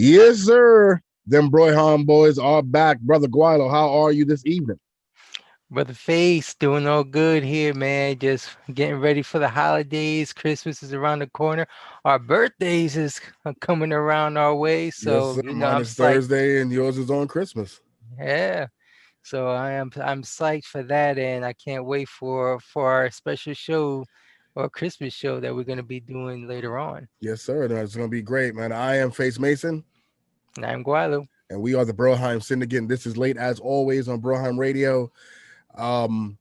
Yes, sir. Them Broheim boys are back. Brother Guilo, how are you this evening? Brother Face, doing all good here, man. Just getting ready for the holidays. Christmas is around the corner. Our birthdays is coming around our way. Yes, So, sir. Mine I'm is psyched. Thursday and yours is on Christmas. Yeah. So I'm psyched for that, and I can't wait for our special show or Christmas show that we're gonna be doing later on. Yes, sir. That's going to be great, man. I am Face Mason, And I'm Gualo. and we are the Broheim Syndicate. This is late as always on Broheim Radio. Um,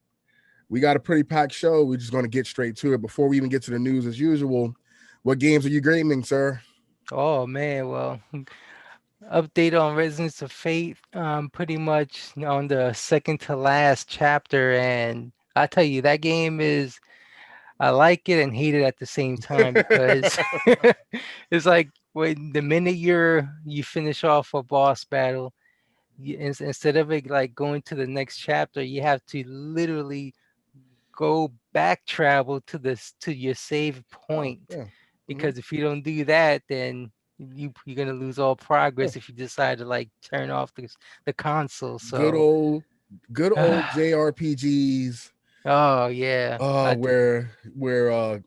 we got a pretty packed show. We're just going to get straight to it. Before we even get to the news, as usual, what games are you gaming, sir? Oh man, well, update on Resonance of Fate. Pretty much on the second to last chapter, and I tell you that game is. I like it and hate it at the same time because it's like when the minute you finish off a boss battle, instead of it like going to the next chapter, you have to literally go back travel to your save Oh, point, yeah. Hmm. because if you don't do that, then you're gonna lose all Yeah. progress if you decide to like turn off the console. Good So, old, good old JRPGs. oh yeah, Where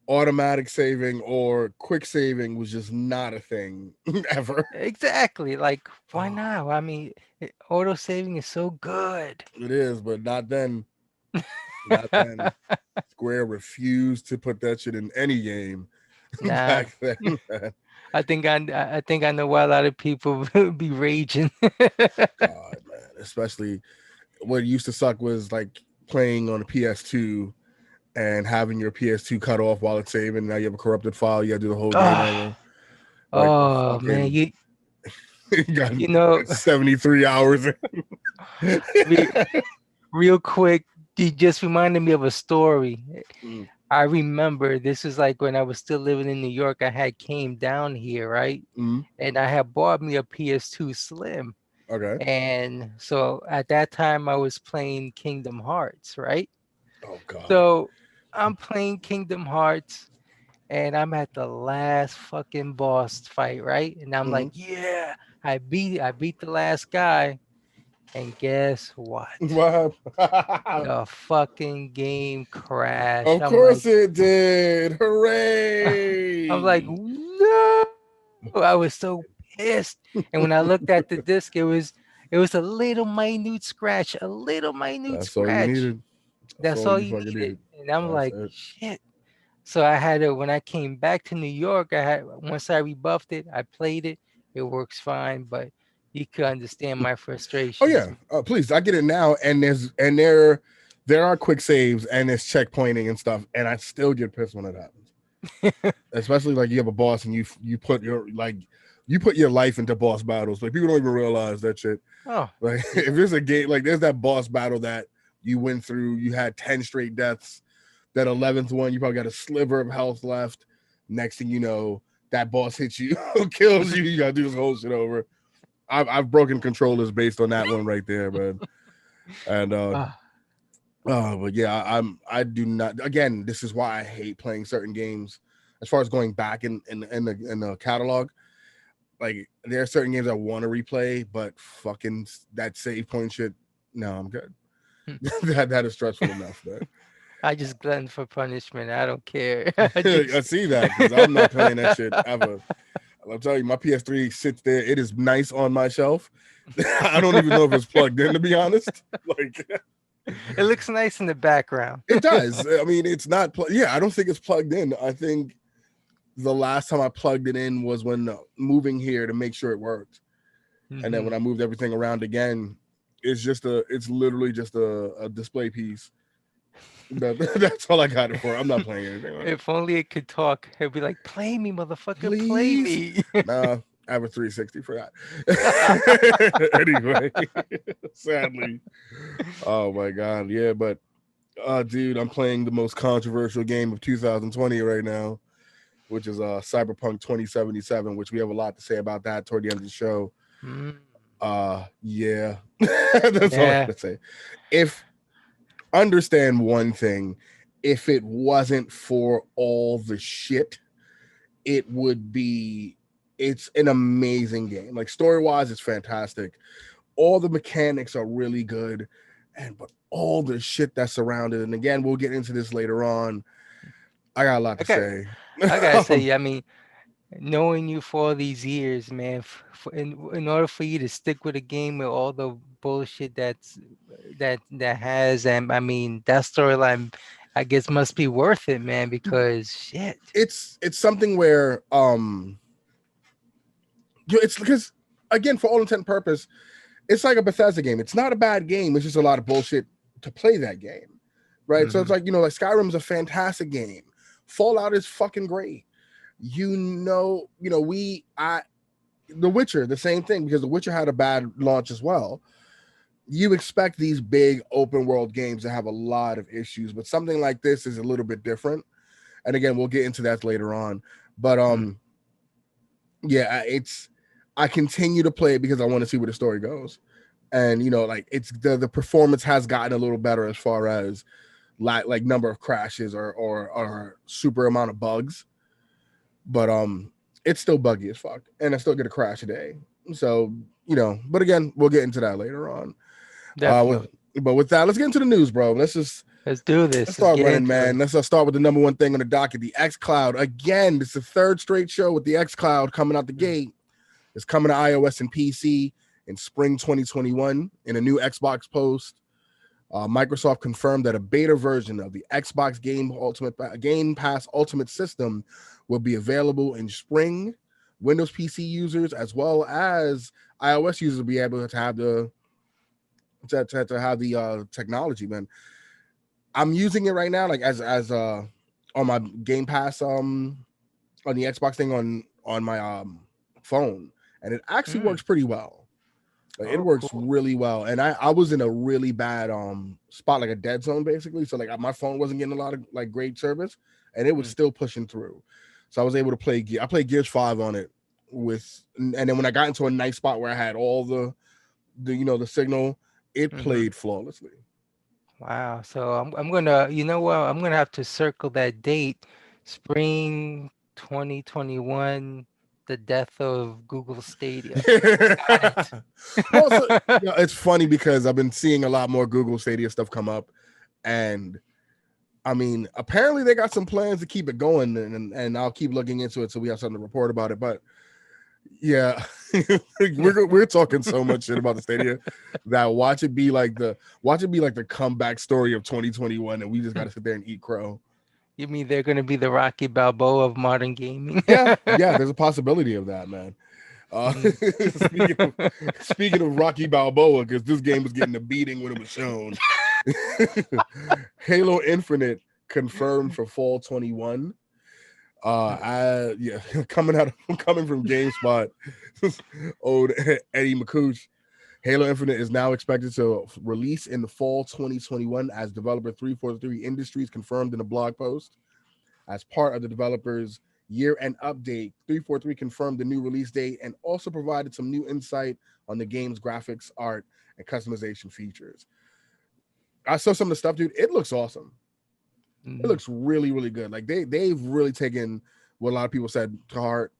automatic saving or quick saving was just not a thing ever. exactly. Like, why Oh, not? I mean, auto saving is so good. it is, but not then. Not then. Square refused to put that shit in any game Nah, back then. Man. I think I know why a lot of people be raging. God, man. Especially what used to suck was like playing on a PS2 and having your PS2 cut off while it's saving. Now you have a corrupted file. You got to do the whole game Oh, over. Like the oh man, fucking, you got you know, 73 hours in. re, real quick, you just reminded me of a story. Mm, I remember this is like when I was still living in New York. I had came down here, right? mm, And I had bought me a PS2 Slim. okay. And so at that time I was playing Kingdom Hearts, right? Oh, God. So I'm playing Kingdom Hearts and I'm at the last fucking boss fight, right? And I'm like, Mhm. yeah, I beat the last guy. And guess what? What happened? The fucking game crashed. Of course it did. I'm like, Hooray. no. I was so pissed. And when I looked at the disc, it was a little minute scratch, a little minute That's all you scratch. needed. That's That's all all you you fucking needed. needed. And I'm That's like, it. shit. So I had it when I came back to New York. I had once I rebuffed it, I played it. It works fine, but you could understand my Oh frustrations. yeah. Please, I get it now. And there are quick saves and there's checkpointing and stuff, and I still get pissed when it happens. Especially like you have a boss and you put your life into boss battles. Like people don't even realize that shit. Oh, Like if yeah. there's a game like there's that boss battle that you went through, you had 10 straight deaths. That 11th one, you probably got a sliver of health left. Next thing you know, that boss hits you, kills you. You gotta do this whole shit over. I've broken controllers based on that one right there, man. And Ah, but yeah, I do not. Again, this is why I hate playing certain games. As far as going back in the catalog, like there are certain games I want to replay, but fucking that save point shit. No, I'm good. that is stressful enough, man. I just glutton for punishment. I don't care. I I just see that because I'm not playing that shit ever. I'll tell you, my PS3 sits there. It is nice on my shelf. I don't even know if it's plugged in, to be honest. Like it looks nice in the background. it does. I mean, it's not. Yeah, I don't think it's plugged in. I think the last time I plugged it in was when moving here to make sure it worked, and then when Hmm. I moved everything around again, it's literally just a display piece. That's all I got it for. I'm not playing anything on it. If only it could talk, it'd be like, "Play me, motherfucker, play Please. me." Nah, I have a 360 for that. Anyway, sadly. Oh my god, yeah, but dude, I'm playing the most controversial game of 2020 right now, which is Cyberpunk 2077, which we have a lot to say about that toward the end of the show. Mm, Yeah. That's all I yeah. gotta say. If understand one thing, if it wasn't for all the shit, it would be it's an amazing game. Like story wise, it's fantastic. All the mechanics are really good, and but all the shit that's surrounded. And again, we'll get into this later on. I got a lot I to got say. I gotta Um, say, I mean, knowing you for all these years, man, in order for you to stick with a game with all the bullshit that has, and I mean that storyline, I guess must be worth it, man. Because shit. it's something where it's because again, for all intent and purpose, it's like a Bethesda game. It's not a bad game. It's just a lot of bullshit to play that game, right? So it's Hmm. like like Skyrim's a fantastic game. Fallout is fucking great. We I The Witcher, the same thing, because The Witcher had a bad launch as well. You expect these big open world games to have a lot of issues, but something like this is a little bit different. And again, we'll get into that later on. But yeah, I continue to play it because I want to see where the story goes. And like it's the performance has gotten a little better as far as like number of crashes or super amount of bugs, but it's still buggy as fuck, and I still get a crash a day. So but again, we'll get into that later on. Definitely. But with that, let's get into the news, bro. Let's do Let's this. Let's start get running, into man. it. Let's start with the number one thing on the docket, the X Cloud. Again, this is the third straight show with the X Cloud coming out the gate. It's coming to iOS and PC in spring 2021 in a new Xbox post. Microsoft confirmed that a beta version of the Xbox Game Pass Ultimate System will be available in spring. Windows PC users as well as iOS users will be able to have the technology. Man, I'm using it right now, like as on my Game Pass on the Xbox thing on my phone, and it actually Mm. works pretty well. Like it Oh, works cool. really well, and I was in a really bad spot, like a dead zone basically. So like my phone wasn't getting a lot of like great service, and it was Mm. still pushing through. So I was able to play. I played Gears 5 on it and then when I got into a nice spot where I had all the signal, it Hmm. played flawlessly. Wow. So I'm gonna, you know what? I'm gonna have to circle that date, spring 2021, the death of Google Stadia. Got Well, so it. it's funny because I've been seeing a lot more Google Stadia stuff come up, and I mean, apparently they got some plans to keep it going, and I'll keep looking into it so we have something to report about it. But yeah, we're talking so much shit about the Stadia that watch it be like the comeback story of 2021, and we just got to sit there and eat crow. You mean they're gonna be the Rocky Balboa of modern gaming? Yeah, there's a possibility of that, man. Mm. Speaking of Rocky Balboa, because this game was getting a beating when it was shown. Halo Infinite confirmed for fall 21. Yeah, coming from GameSpot, old Eddie McCooch. Halo Infinite is now expected to release in the fall 2021 as developer 343 Industries confirmed in a blog post. As part of the developer's year-end update, 343 confirmed the new release date and also provided some new insight on the game's graphics, art, and customization features. I saw some of the stuff, dude. It looks awesome. It Mhm. looks really, really good. Like they've really taken what a lot of people said to heart,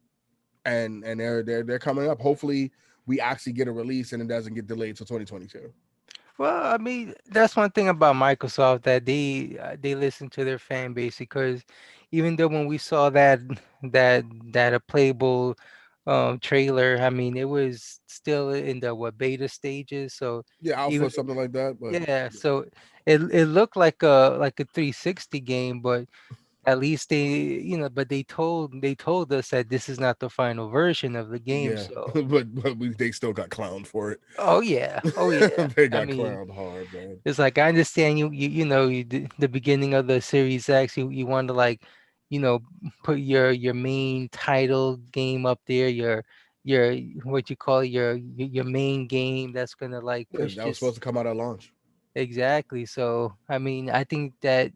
and they're coming up. Hopefully, we actually get a release and it doesn't get delayed till 2022. Well, I mean, that's one thing about Microsoft that they listen to their fan base because even though when we saw that a playable trailer, I mean, it was still in the what beta stages. So Yeah, even alpha, something like that. But yeah, yeah, so it looked like a 360 game, but at least but they told us that this is not the final version of the game. yeah. So They still got clowned for it. oh yeah, oh yeah. They I got mean. clowned hard, man. It's like I understand the beginning of the Series X, you want to like, you know, put your main title game up there, your what you call it, your main game that's gonna like Yeah, push that was supposed this to come out at launch. exactly. So I mean, I think that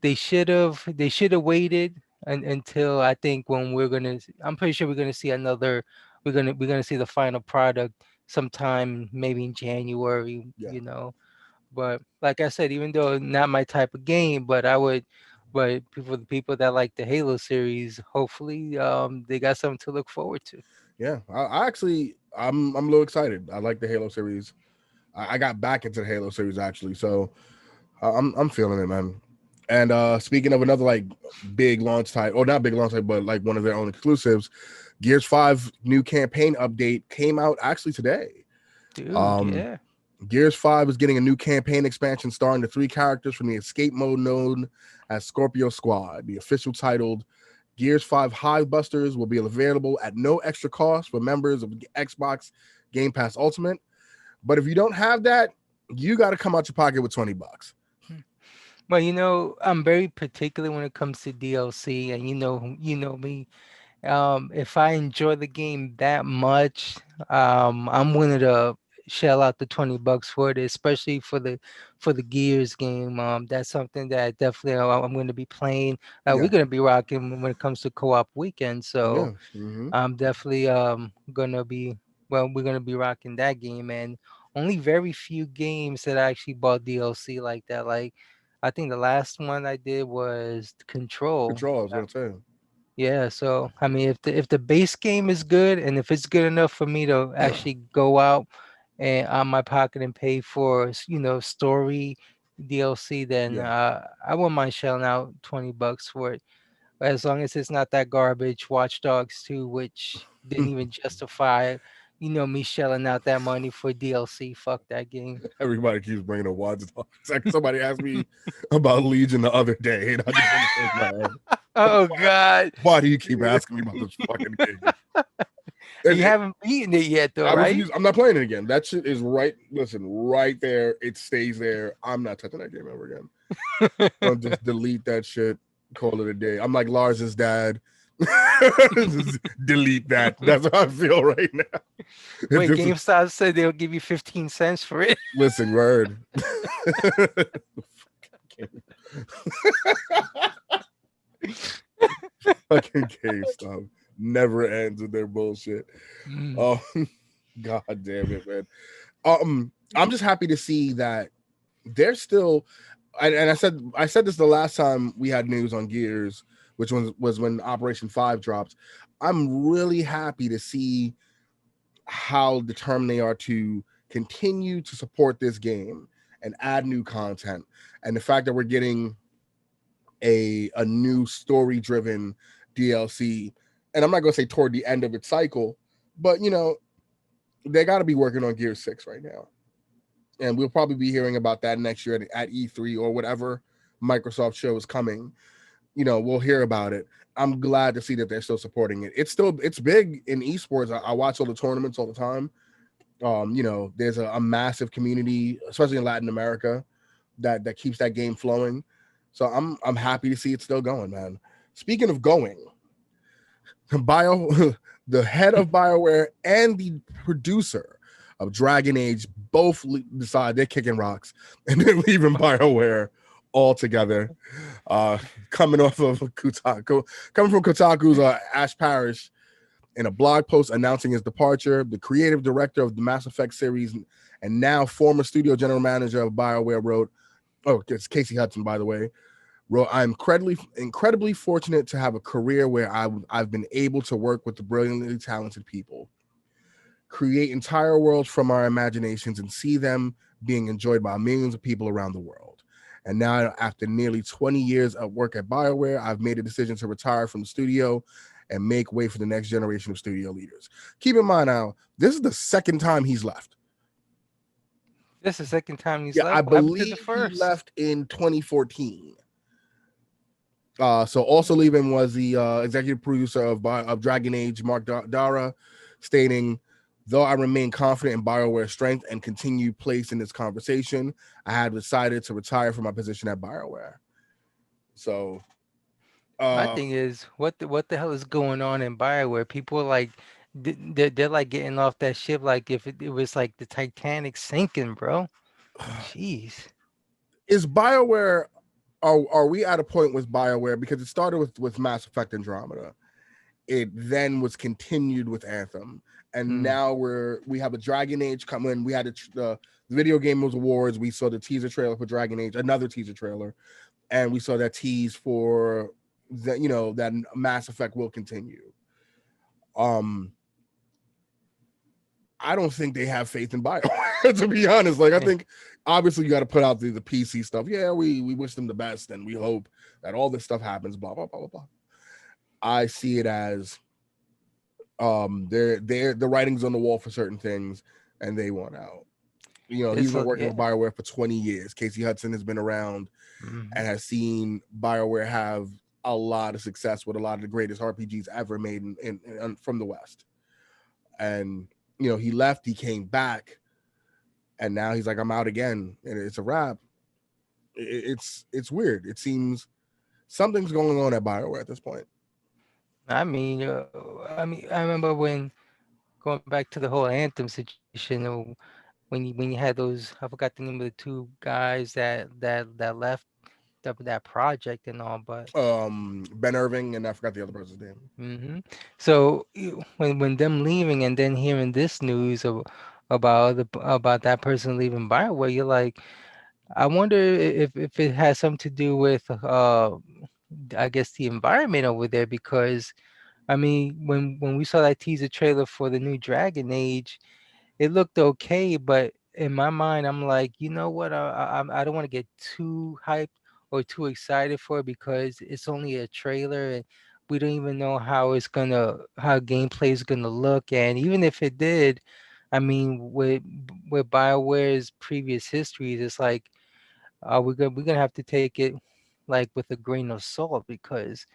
they should have waited until I think when I'm pretty sure we're gonna see another we're gonna see the final product sometime maybe in January, Yeah. But like I said, even though not my type of game, but I would But the people that like the Halo series, hopefully, they got something to look forward to. Yeah, I actually I'm a little excited. I like the Halo series. I got back into the Halo series actually, so I'm feeling it, man. And speaking of another like big launch title, or not big launch title, but like one of their own exclusives, Gears 5 new campaign update came out actually today. Dude, Um, yeah. Gears 5 is getting a new campaign expansion starring the 3 characters from the escape mode known as Scorpio Squad. The official titled Gears 5 Hivebusters will be available at no extra cost for members of Xbox Game Pass Ultimate. But if you don't have that, you got to come out your pocket with $20. Hmm. Well, I'm very particular when it comes to DLC, and you know me. If I enjoy the game that much, I'm willing to shell out the $20 for it, especially for the Gears game. That's something that definitely I'm going to be playing. We're Yeah. going to be rocking when it comes to co-op weekend. So Yeah. Hmm. I'm definitely gonna be we're gonna be rocking that game, and only very few games that I actually bought DLC like that. Like I think the last one I did was Control. Control, I was going to say. Yeah, so I mean, if the base game is good, and if it's good enough for me to actually go out and on my pocket and pay for story DLC, then Yeah. I wouldn't mind shelling out $20 for it, as long as it's not that garbage Watch Dogs 2, which didn't even justify, me shelling out that money for DLC. Fuck that game. Everybody keeps bringing up Watch Dogs. It's like somebody asked me about Legion the other day, and I just want to shake my head. Oh God. Why do you keep asking me about this fucking game? And You haven't beaten it yet though, I right? refuse. I'm not playing it again. That shit is right. Listen, right there. It stays there. I'm not touching that game ever again. I'll just delete that shit. Call it a day. I'm like Lars's dad. Just delete that. That's how I feel right now. Wait, Just GameStop said they'll give you 15 cents for it. listen, word. Fucking GameStop never ends with their bullshit. Mm. Oh, god damn it, man. I'm just happy to see that they're still. And I said this the last time we had news on Gears, which was when Operation 5 dropped. I'm really happy to see how determined they are to continue to support this game and add new content, and the fact that we're getting a new story driven DLC. And I'm not gonna say toward the end of its cycle, but they got to be working on Gear 6 right now, and we'll probably be hearing about that next year at E3 or whatever Microsoft show is coming. We'll hear about it. I'm glad to see that they're still supporting it. It's big in esports. I watch all the tournaments all the time. There's a massive community, especially in Latin America, that keeps that game flowing. So I'm happy to see it still going, man. Speaking of going, the head of BioWare and the producer of Dragon Age both decide they're kicking rocks and they're leaving BioWare altogether. Coming off of Kotaku, coming from Kotaku's Ash Parrish in a blog post announcing his departure, the creative director of the Mass Effect series and now former studio general manager of BioWare wrote, oh, it's Casey Hudson, by the way, wrote, I'm incredibly fortunate to have a career where I've been able to work with the brilliantly talented people, create entire worlds from our imaginations, and see them being enjoyed by millions of people around the world. And now, after nearly 20 years of work at BioWare, I've made a decision to retire from the studio and make way for the next generation of studio leaders. Keep in mind now, this is the second time he's left. This is the second time he's Yeah, I left. What happened to the believe he first? left in 2014. So also leaving was the executive producer of Dragon Age, Mark Dara, stating, though I remain confident in BioWare's strength and continued place in this conversation, I had decided to retire from my position at BioWare. So, My uh, thing is, what the hell is going on in Bioware? People are like, they're like getting off that ship like if it was like the Titanic sinking, bro. Jeez. is BioWare, are we at a point with BioWare, because it started with Mass Effect Andromeda, it then was continued with Anthem, and Hmm. now we have a Dragon Age coming. We had the Video Game Awards. We saw the teaser trailer for Dragon Age, another teaser trailer. and we saw that tease for that, that Mass Effect will continue. Um, I don't think they have faith in BioWare, to be honest. Like, I Eh, think obviously you got to put out the PC stuff. Yeah, we wish them the best and we hope that all this stuff happens. Blah blah blah blah blah. I see it as they're the writing's on the wall for certain things, and they want out. He's been working for yeah. BioWare for 20 years. Casey Hudson has been around Mhm. and has seen BioWare have a lot of success with a lot of the greatest RPGs ever made from the West. And he left, he came back, and now he's like, I'm out again, and it's a wrap. It's weird. It seems something's going on at BioWare at this point. I remember when going back to the whole Anthem situation, when you had those, I forgot the name of the two guys that left that project and all, but Ben Irving and I forgot the other person's name. so when them leaving and then hearing this news about that person leaving Bioware, you're like, I wonder if it has something to do with I guess the environment over there because I mean when we saw that teaser trailer for the new Dragon Age, it looked okay, but in my mind, I'm like, you know what? I don't want to get too hyped or too excited for it because it's only a trailer and we don't even know how gameplay is gonna look. And even if it did, I mean, with BioWare's previous histories, it's like, we're gonna have to take it like with a grain of salt because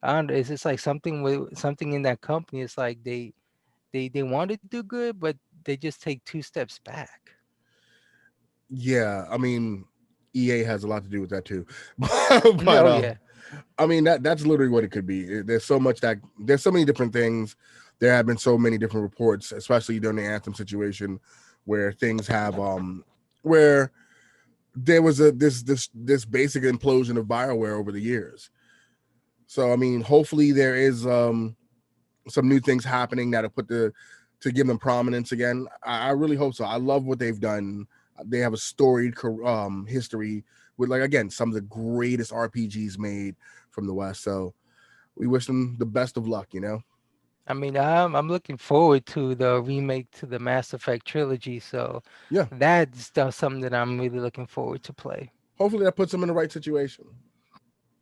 I don't. It's just like something with something in that company. It's like they want to do good, but they just take two steps back. Yeah, I mean, EA has a lot to do with that too. No, but yeah. I mean that's literally what it could be. There's so many different things. There have been so many different reports, especially during the Anthem situation, where things have where there was this basic implosion of BioWare over the years. So I mean, hopefully there is some new things happening that'll put the to give them prominence again. I really hope so. I love what they've done. They have a storied history with, like, again, some of the greatest RPGs made from the West. So we wish them the best of luck. I mean, I'm looking forward to the remake to the Mass Effect trilogy, so Yeah. something that I'm really looking forward to play. Hopefully that puts them in the right situation.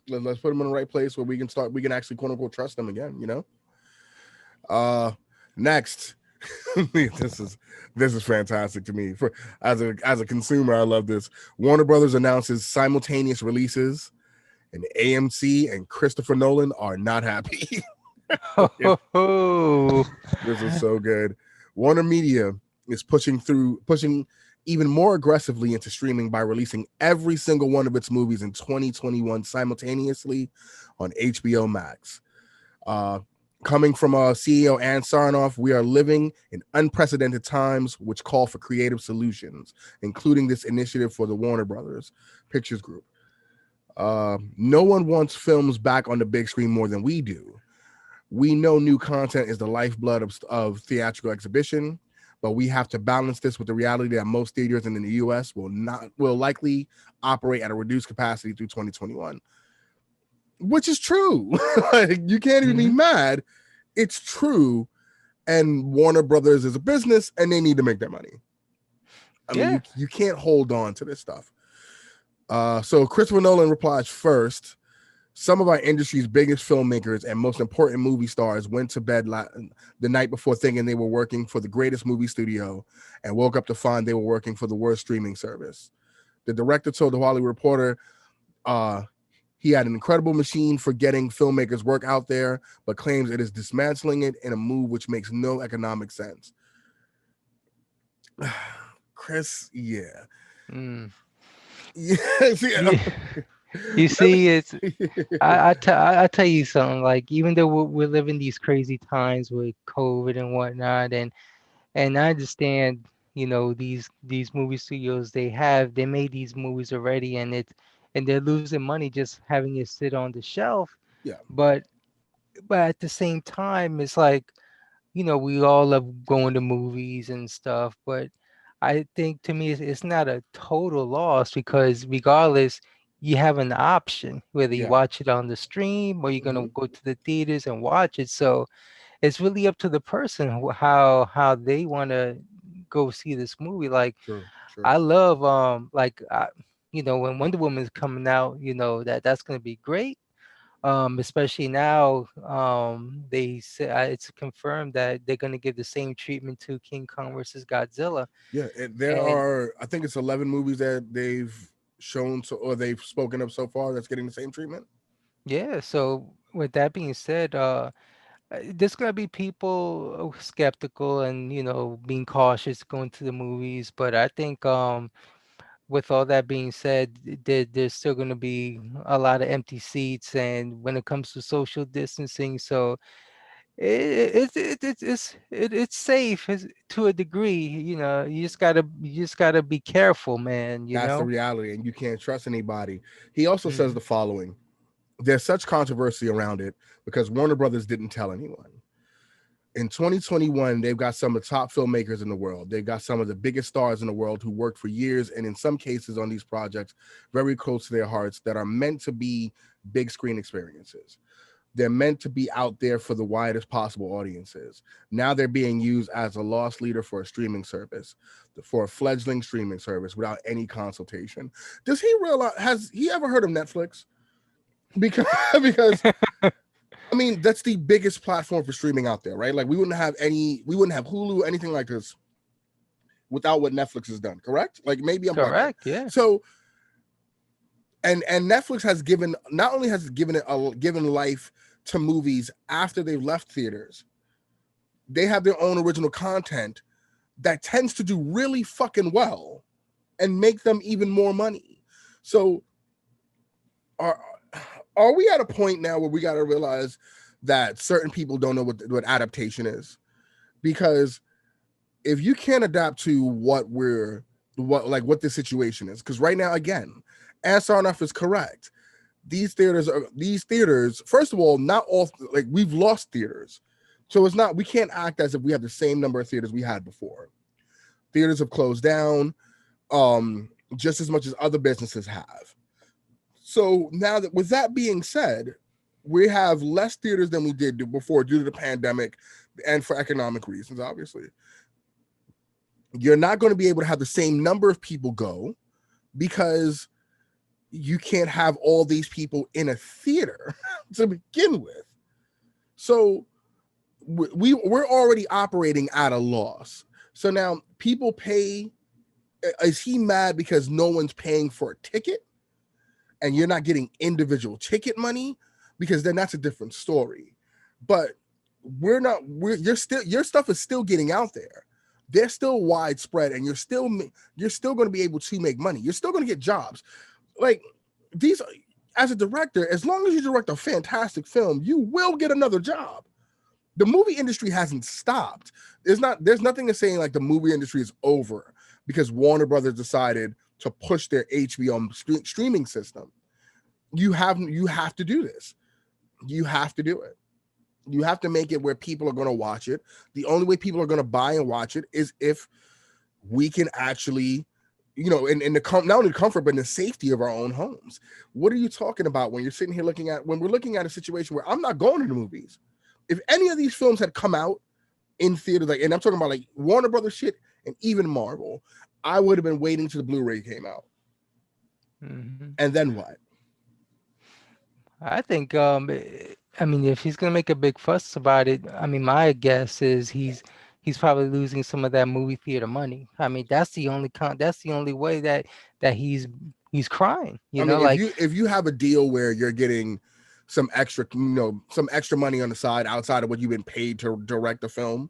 Let's put them in the right place where we can start. We can actually quote unquote trust them again. Uh, next, this is fantastic to me. For as a consumer, I love this. Warner Brothers announces simultaneous releases, and AMC and Christopher Nolan are not happy. Oh, This is so good. Warner Media is pushing even more aggressively into streaming by releasing every single one of its movies in 2021 simultaneously on HBO Max. Uh, Coming from CEO Ann Sarnoff, we are living in unprecedented times which call for creative solutions, including this initiative for the Warner Brothers Pictures Group. No one wants films back on the big screen more than we do. We know new content is the lifeblood of theatrical exhibition, but we have to balance this with the reality that most theaters in the US will likely operate at a reduced capacity through 2021, which is true. Like, you can't even be hmm mad. It's true. And Warner Brothers is a business and they need to make their money. I mean, yeah. you can't hold on to this stuff. So Christopher Nolan replies first. Some of our industry's biggest filmmakers and most important movie stars went to bed the night before thinking they were working for the greatest movie studio and woke up to find they were working for the worst streaming service. The director told the Hollywood Reporter uh, he had an incredible machine for getting filmmakers work out there, but claims it is dismantling it in a move which makes no economic sense. Chris, yeah. Mm. Yeah, see, Yeah. You let see, it's I tell you something. Like even though we're living these crazy times with COVID and whatnot, and I understand, these movie studios they made these movies already, and they're losing money just having it sit on the shelf. yeah, But at the same time, it's like, we all love going to movies and stuff, but I think to me it's not a total loss because regardless. you have an option whether you Yeah. watch it on the stream or you're going Hmm. to go to the theaters and watch it. So it's really up to the person how they want to go see this movie. Like True. True. I love you know, when Wonder Woman is coming out, you know, that's going to be great. Especially now, they say it's confirmed that they're going to give the same treatment to King Kong versus Godzilla. Yeah. There And are, I think it's 11 movies that they've shown or they've spoken of so far that's getting the same treatment. yeah, so with that being said, there's gonna be people skeptical and, you know, being cautious going to the movies, but I think with all that being said, there's still gonna be a lot of empty seats, and when it comes to social distancing, so it's safe to a degree. You know, you just gotta be careful, man. You That's the know. reality, and you can't trust anybody. He also says Mhm. the following: there's such controversy around it because Warner Brothers didn't tell anyone. In 2021, they've got some of the top filmmakers in the world. They've got some of the biggest stars in the world who worked for years, and in some cases on these projects, very close to their hearts, that are meant to be big screen experiences. They're meant to be out there for the widest possible audiences. Now they're being used as a loss leader for a streaming service, for a fledgling streaming service without any consultation. Does he realize, has he ever heard of Netflix? Because because I mean, that's the biggest platform for streaming out there, right? Like we wouldn't have Hulu, anything like this without what Netflix has done, correct? Like maybe I'm bugging. Correct. Yeah. So and Netflix has given, not only has it given it given life to movies after they've left theaters, they have their own original content that tends to do really fucking well and make them even more money. So are are we at a point now where we got to realize that certain people don't know what adaptation is? Because if you can't adapt to what the situation is, because right now, again, Ansarnoff is correct. These theaters, first of all, not all, like, we've lost theaters. So it's not, we can't act as if we have the same number of theaters we had before. Theaters have closed down just as much as other businesses have. So now, that with that being said, we have less theaters than we did before due to the pandemic and for economic reasons, obviously. You're not going to be able to have the same number of people go because you can't have all these people in a theater to begin with. So we're already operating at a loss. So now people pay. Is he mad because no one's paying for a ticket and you're not getting individual ticket money? Because then that's a different story. But your stuff is still getting out there. They're still widespread, and you're still going to be able to make money. You're still going to get jobs. Like these, as a director, as long as you direct a fantastic film, you will get another job. The movie industry hasn't stopped. There's nothing to saying like the movie industry is over because Warner Brothers decided to push their HBO streaming system. You have to do this. You have to do it. You have to make it where people are going to watch it. The only way people are going to buy and watch it is if we can actually, in the not only the comfort but in the safety of our own homes. What are you talking about when you're sitting here when we're looking at a situation where I'm not going to the movies? If any of these films had come out in theaters, like, and I'm talking about like Warner Brothers shit and even Marvel, I would have been waiting till the Blu-ray came out. Mhm. And then what? I think I mean, if he's gonna make a big fuss about it, I mean, my guess is he's probably losing some of that movie theater money. I mean, that's the only way that he's crying, you I mean, know, if like you have a deal where you're getting some extra money on the side outside of what you've been paid to direct the film,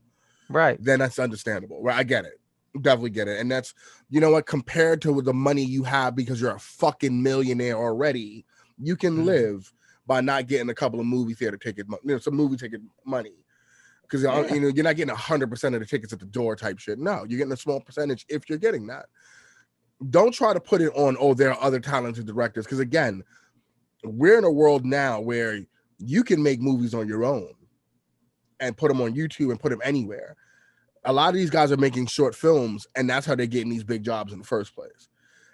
right. then that's understandable. Right? I get it. Definitely get it. And that's, you know what, compared to the money you have because you're a fucking millionaire already, you can Mhm. live by not getting a couple of movie theater ticket, some movie ticket money. Because Yeah. you're not getting 100% of the tickets at the door type shit. No, you're getting a small percentage if you're getting that. Don't try to put it on, oh, there are other talented directors. Because again, we're in a world now where you can make movies on your own and put them on YouTube and put them anywhere. A lot of these guys are making short films, and that's how they're getting these big jobs in the first place.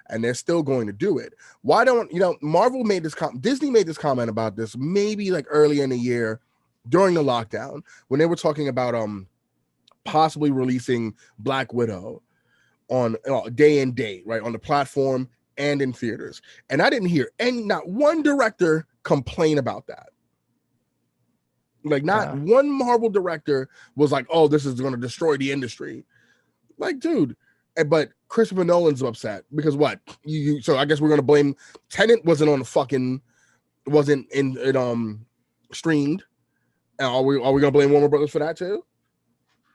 and they're still going to do it. Why don't Marvel made this Disney made this comment about this maybe like early in the year during the lockdown when they were talking about possibly releasing Black Widow on day and date, right, on the platform and in theaters. And I didn't hear not one director complain about that. Like not one Marvel director was like, "Oh, this is going to destroy the industry." Like, dude, but Christopher Nolan's upset because what? So I guess we're going to blame Tenet wasn't streamed. And are we going to blame Warner Brothers for that too?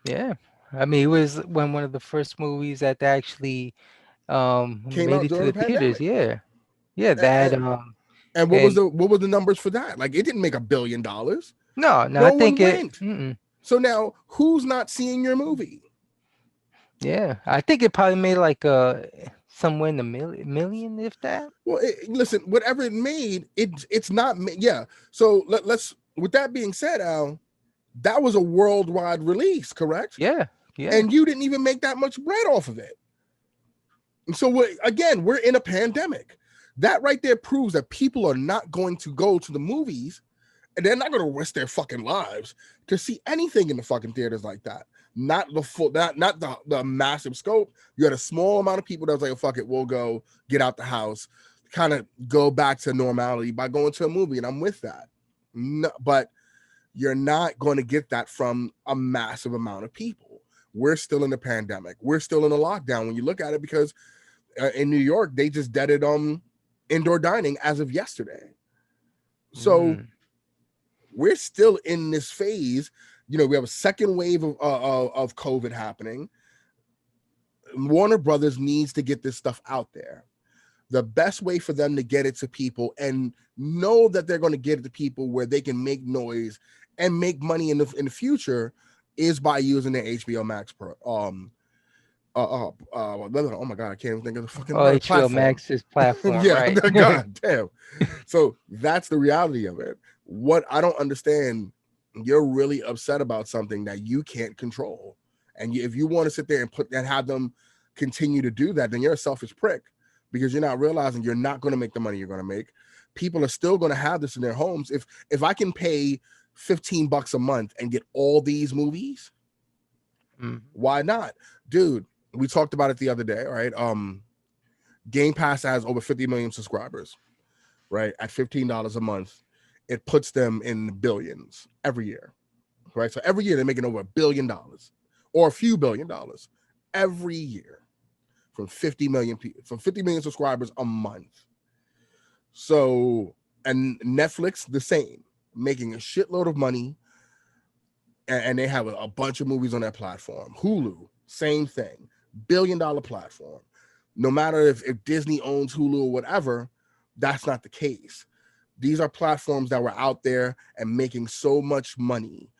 Yeah. I mean, it was one of the first movies that actually Came made out it to during the the theaters. pandemic. Yeah, that and what was the numbers for that? Like, it didn't make $1 billion. No, No I one think went. So now who's not seeing your movie? Yeah, I think it probably made like somewhere in the million, if that. Well, listen, whatever it made, it's not. Yeah. So let's. With that being said, Al, that was a worldwide release, correct? Yeah. And you didn't even make that much bread off of it. And so we're in a pandemic. That right there proves that people are not going to go to the movies, and they're not going to risk their fucking lives to see anything in the fucking theaters like that. Not the full, not the massive scope. You had a small amount of people that was like, oh, fuck it, we'll go get out the house, kind of go back to normality by going to a movie, and I'm with that. No, but you're not going to get that from a massive amount of people. We're still in the pandemic. We're still in a lockdown when you look at it, because in New York, they just deaded indoor dining as of yesterday. So we're still in this phase. We have a second wave of COVID happening. Warner Brothers needs to get this stuff out there. The best way for them to get it to people and know that they're going to get it to people where they can make noise and make money in the future is by using their HBO Max oh my god, I can't even think of the fucking word. HBO Max's platform. Yeah, Right. god damn. So that's the reality of it. What I don't understand, you're really upset about something that you can't control, and if you want to sit there and have them continue to do that, then you're a selfish prick, because you're not realizing you're not going to make the money you're going to make. People are still going to have this in their homes. If I can pay $15 a month and get all these movies, why not, dude? We talked about it the other day, right? Game Pass has over 50 million subscribers, right? At $15 a month, it puts them in the billions every year, right? So every year they're making over $1 billion or a few $1 billion every year from 50 million subscribers a month. So, and Netflix, the same, making a shitload of money, and they have a bunch of movies on their platform. Hulu, same thing. $1 billion platform. No matter if Disney owns Hulu or whatever, that's not the case. These are platforms that were out there and making so much money.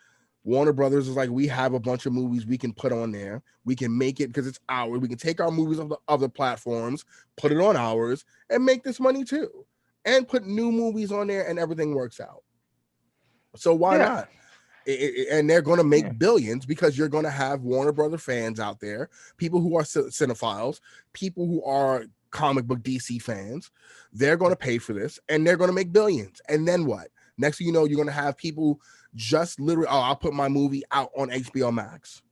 Warner Brothers is like, we have a bunch of movies we can put on there. We can make it because it's ours. We can take our movies of the other platforms, put it on ours, and make this money too. And put new movies on there, and everything works out. So why not? And they're going to make billions, because you're going to have Warner Brother fans out there, people who are cinephiles, people who are comic book DC fans. They're going to pay for this, and they're going to make billions. And then what? Next thing you know, you're going to have people just literally, I'll put my movie out on HBO Max.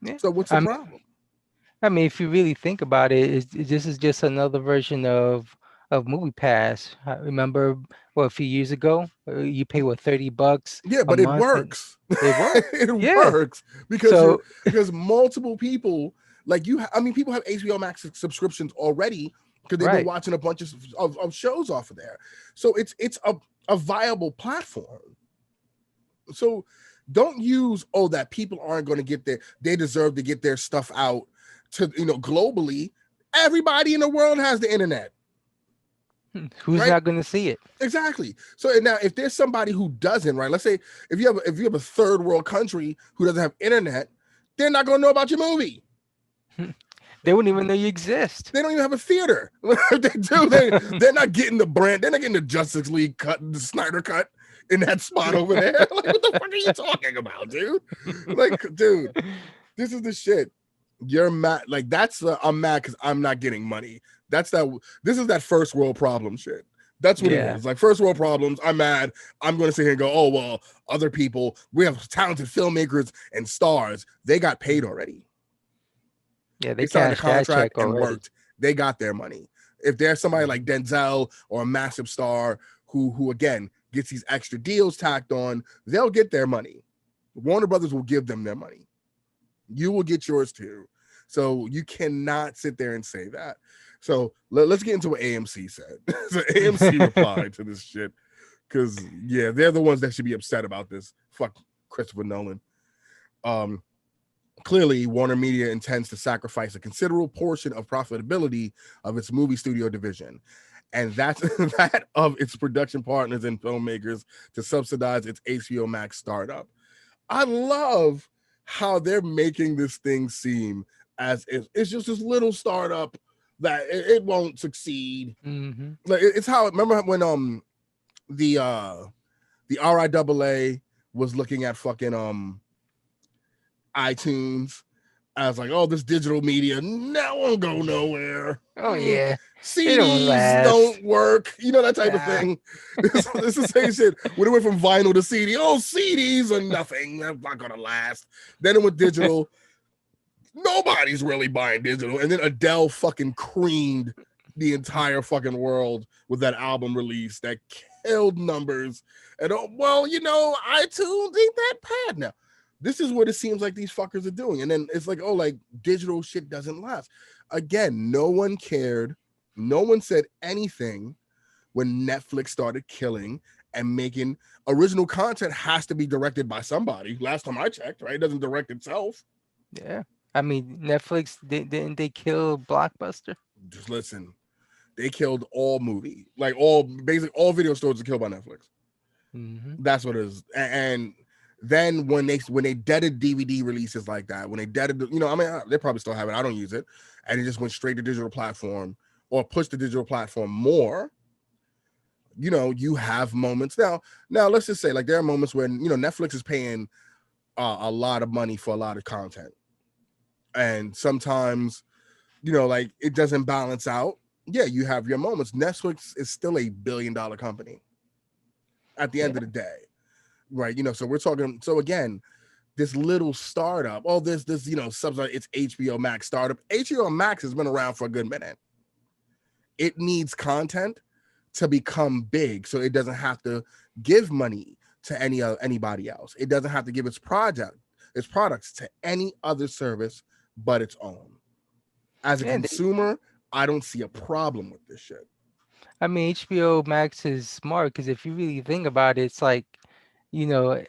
Yeah. So what's the problem? I mean, if you really think about it, this is just another version of Movie Pass. I remember, a few years ago, you pay $30. Yeah, but it works. It works. It works because multiple people people have HBO Max subscriptions already because they've been watching a bunch of shows off of there. So it's a viable platform. So don't use that people aren't going to get they deserve to get their stuff out to globally. Everybody in the world has the internet. Who's not going to see it? Exactly. So now, if there's somebody who doesn't, right? Let's say if you have a third world country who doesn't have internet, they're not going to know about your movie. They wouldn't even know you exist. They don't even have a theater. If they do, they're not getting the brand. They're not getting the Justice League cut, the Snyder cut in that spot over there. Like, what the fuck are you talking about, dude? Like, dude, this is the shit. You're mad. Like that's I'm mad because I'm not getting money. That's that. This is that first world problem shit. That's what it Yeah. is. Like first world problems. I'm mad. I'm gonna sit here and go, oh well, other people. We have talented filmmakers and stars. They got paid already. Yeah, They they signed a cashed that contract check and already. worked. They got their money. If there's somebody like Mhm. Denzel or a massive star who again gets these extra deals tacked on, they'll get their money. Warner Brothers will give them their money. You will get yours too. So you cannot sit there and say that. So let's get into what AMC said. So AMC replied to this shit because yeah, they're the ones that should be upset about this. Fuck Christopher Nolan. Um, Clearly, Warner Media intends to sacrifice a considerable portion of profitability of its movie studio division, and that's that of its production partners and filmmakers to subsidize its HBO Max startup. I love how they're making this thing seem as if it's just this little startup that it won't succeed. Mhm. Like it's how remember when the RIAA was looking at fucking iTunes as like, oh, this digital media that won't go nowhere. Oh yeah, it don't CDs last. don't work, you know, that type of Ah. thing. It's the same shit. When it went from vinyl to CD, oh, CDs are nothing. That's not gonna last. Then it went digital. Nobody's really buying digital. And then Adele fucking creamed the entire fucking world with that album release that killed numbers. And oh, well, you know, iTunes ain't that bad now. This is what it seems like these fuckers are doing. And then it's like, oh, like digital shit doesn't last. Again, no one cared. No one said anything when Netflix started killing and making original content has to be directed by somebody. Last time I checked, right? It doesn't direct itself. Yeah. I mean, Netflix didn't they kill Blockbuster? Just listen. They killed all movie, like all basically all video stores are killed by Netflix. Mhm. That's what it is. And then when they deaded DVD releases like that, when they deaded, you know, I mean, they probably still have it. I don't use it, and it just went straight to digital platform or push the digital platform more. You know, you have moments now. Now let's just say like there are moments when you know Netflix is paying a lot of money for a lot of content, and sometimes you know like it doesn't balance out. Yeah, you have your moments. Netflix is still a $1 billion company at the end Yeah. of the day, right? You know, so we're talking. So again, this little startup, oh, this you know, subsidy. It's HBO Max startup. HBO Max has been around for a good minute. It needs content to become big, so it doesn't have to give money to anybody else. It doesn't have to give its products to any other service but its own. As a Yeah, consumer, I don't see a problem with this shit. I mean, HBO Max is smart because if you really think about it, it's like, you know,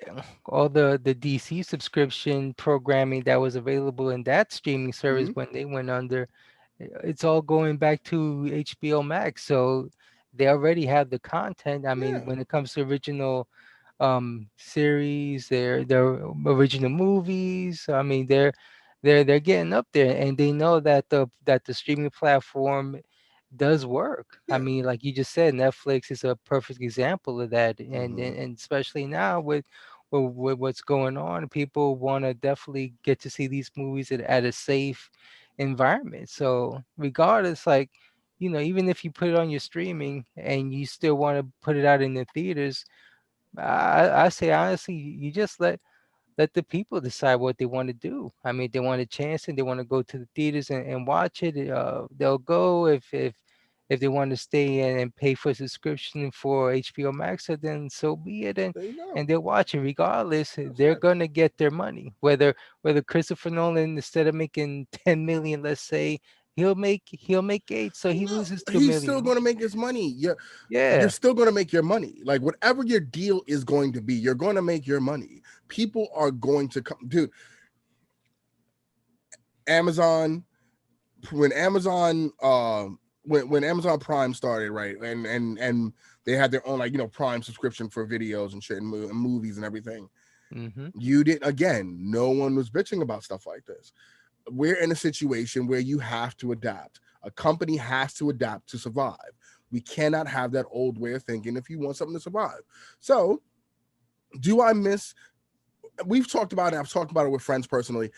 all the DC subscription programming that was available in that streaming service Mhm. when they went under, it's all going back to HBO Max. So they already have the content. I mean, Yeah, when it comes to original series, their original movies. I mean, they're getting up there, and they know that the streaming platform does work. I yeah, mean, like you just said, Netflix is a perfect example of that, and hmm and especially now with what's going on, people want to definitely get to see these movies at a safe environment. So regardless, like, you know, even if you put it on your streaming and you still want to put it out in the theaters, I say honestly, you just let the people decide what they want to do. I mean, they want a chance and they want to go to the theaters and watch it. They'll go if they want to stay in and pay for a subscription for HBO Max, so then so be it, there you go. and they'll watch it regardless. That's They're it. gonna get their money. Whether Christopher Nolan, instead of making 10 million, let's say, he'll make 8, so he No, loses two he's still million. going to make his money. You're Yeah, still going to make your money. Like whatever your deal is going to be, you're going to make your money. People are going to come, dude. Amazon, when Amazon, when Amazon Prime started, right, and they had their own like you know Prime subscription for videos and shit and movies and everything. mm-hmm. You did again. No one was bitching about stuff like this. We're in a situation where you have to adapt. A company has to adapt to survive. We cannot have that old way of thinking if you want something to survive. So, do I miss? We've talked about it. I've talked about it with friends personally.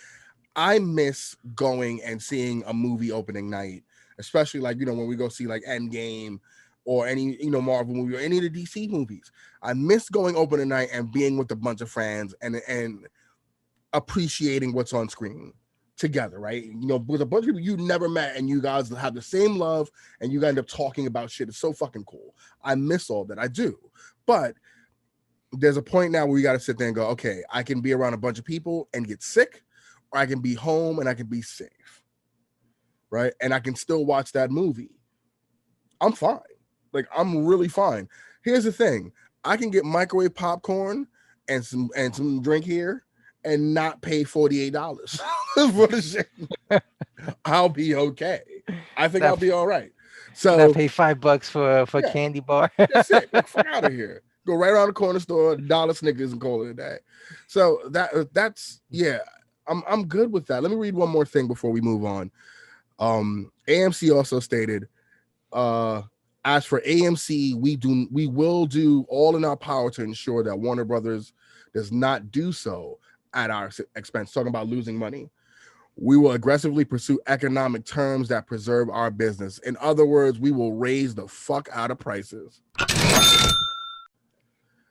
I miss going and seeing a movie opening night, especially like when we go see like Endgame or any Marvel movie or any of the DC movies. I miss going opening night and being with a bunch of friends and appreciating what's on screen together, right? With a bunch of people you never met and you guys have the same love and you end up talking about shit. It's so fucking cool. I miss all that. I do. But there's a point now where you got to sit there and go, okay, I can be around a bunch of people and get sick, or I can be home and I can be safe, right? And I can still watch that movie. I'm fine. Like, I'm really fine. Here's the thing: I can get microwave popcorn and some drink here and not pay $48 for the shit. I'll be okay. I think I'll Not be all right. not So pay $5 for a yeah, candy bar. that's it. Like, fuck out of here. Go right around the corner store, dollar Snickers, and call it a day. So that's yeah. I'm good with that. Let me read one more thing before we move on. AMC also stated, uh, as for AMC, we will do all in our power to ensure that Warner Brothers does not do so at our expense. Talking about losing money. We will aggressively pursue economic terms that preserve our business. In other words, we will raise the fuck out of prices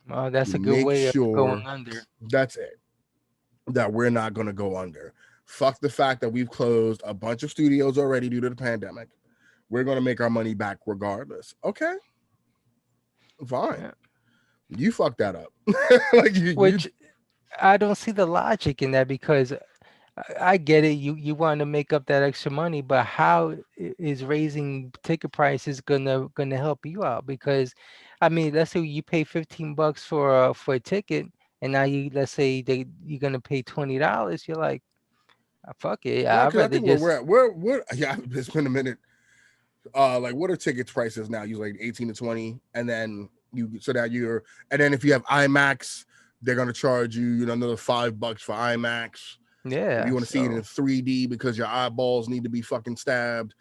Oh, to that's a good make way of going sure under. that's it, that we're not going to go under. Fuck the fact that we've closed a bunch of studios already due to the pandemic. We're going to make our money back regardless. Okay, fine. Yeah. You fucked that up. Like you Which I don't see the logic in that because I get it. You want to make up that extra money, but how is raising ticket prices gonna help you out? Because, I mean, let's say you pay $15 for a ticket, and now let's say you're gonna pay $20. You're like, "Ah, fuck it, yeah, I'd because I rather think where we're just at, we're yeah. It's been a minute. Like what are ticket prices now? Usually like 18 to 20, and then and then if you have IMAX, they're gonna charge you another $5 for IMAX. If you yeah." want to see it in So 3D because your eyeballs need to be fucking stabbed,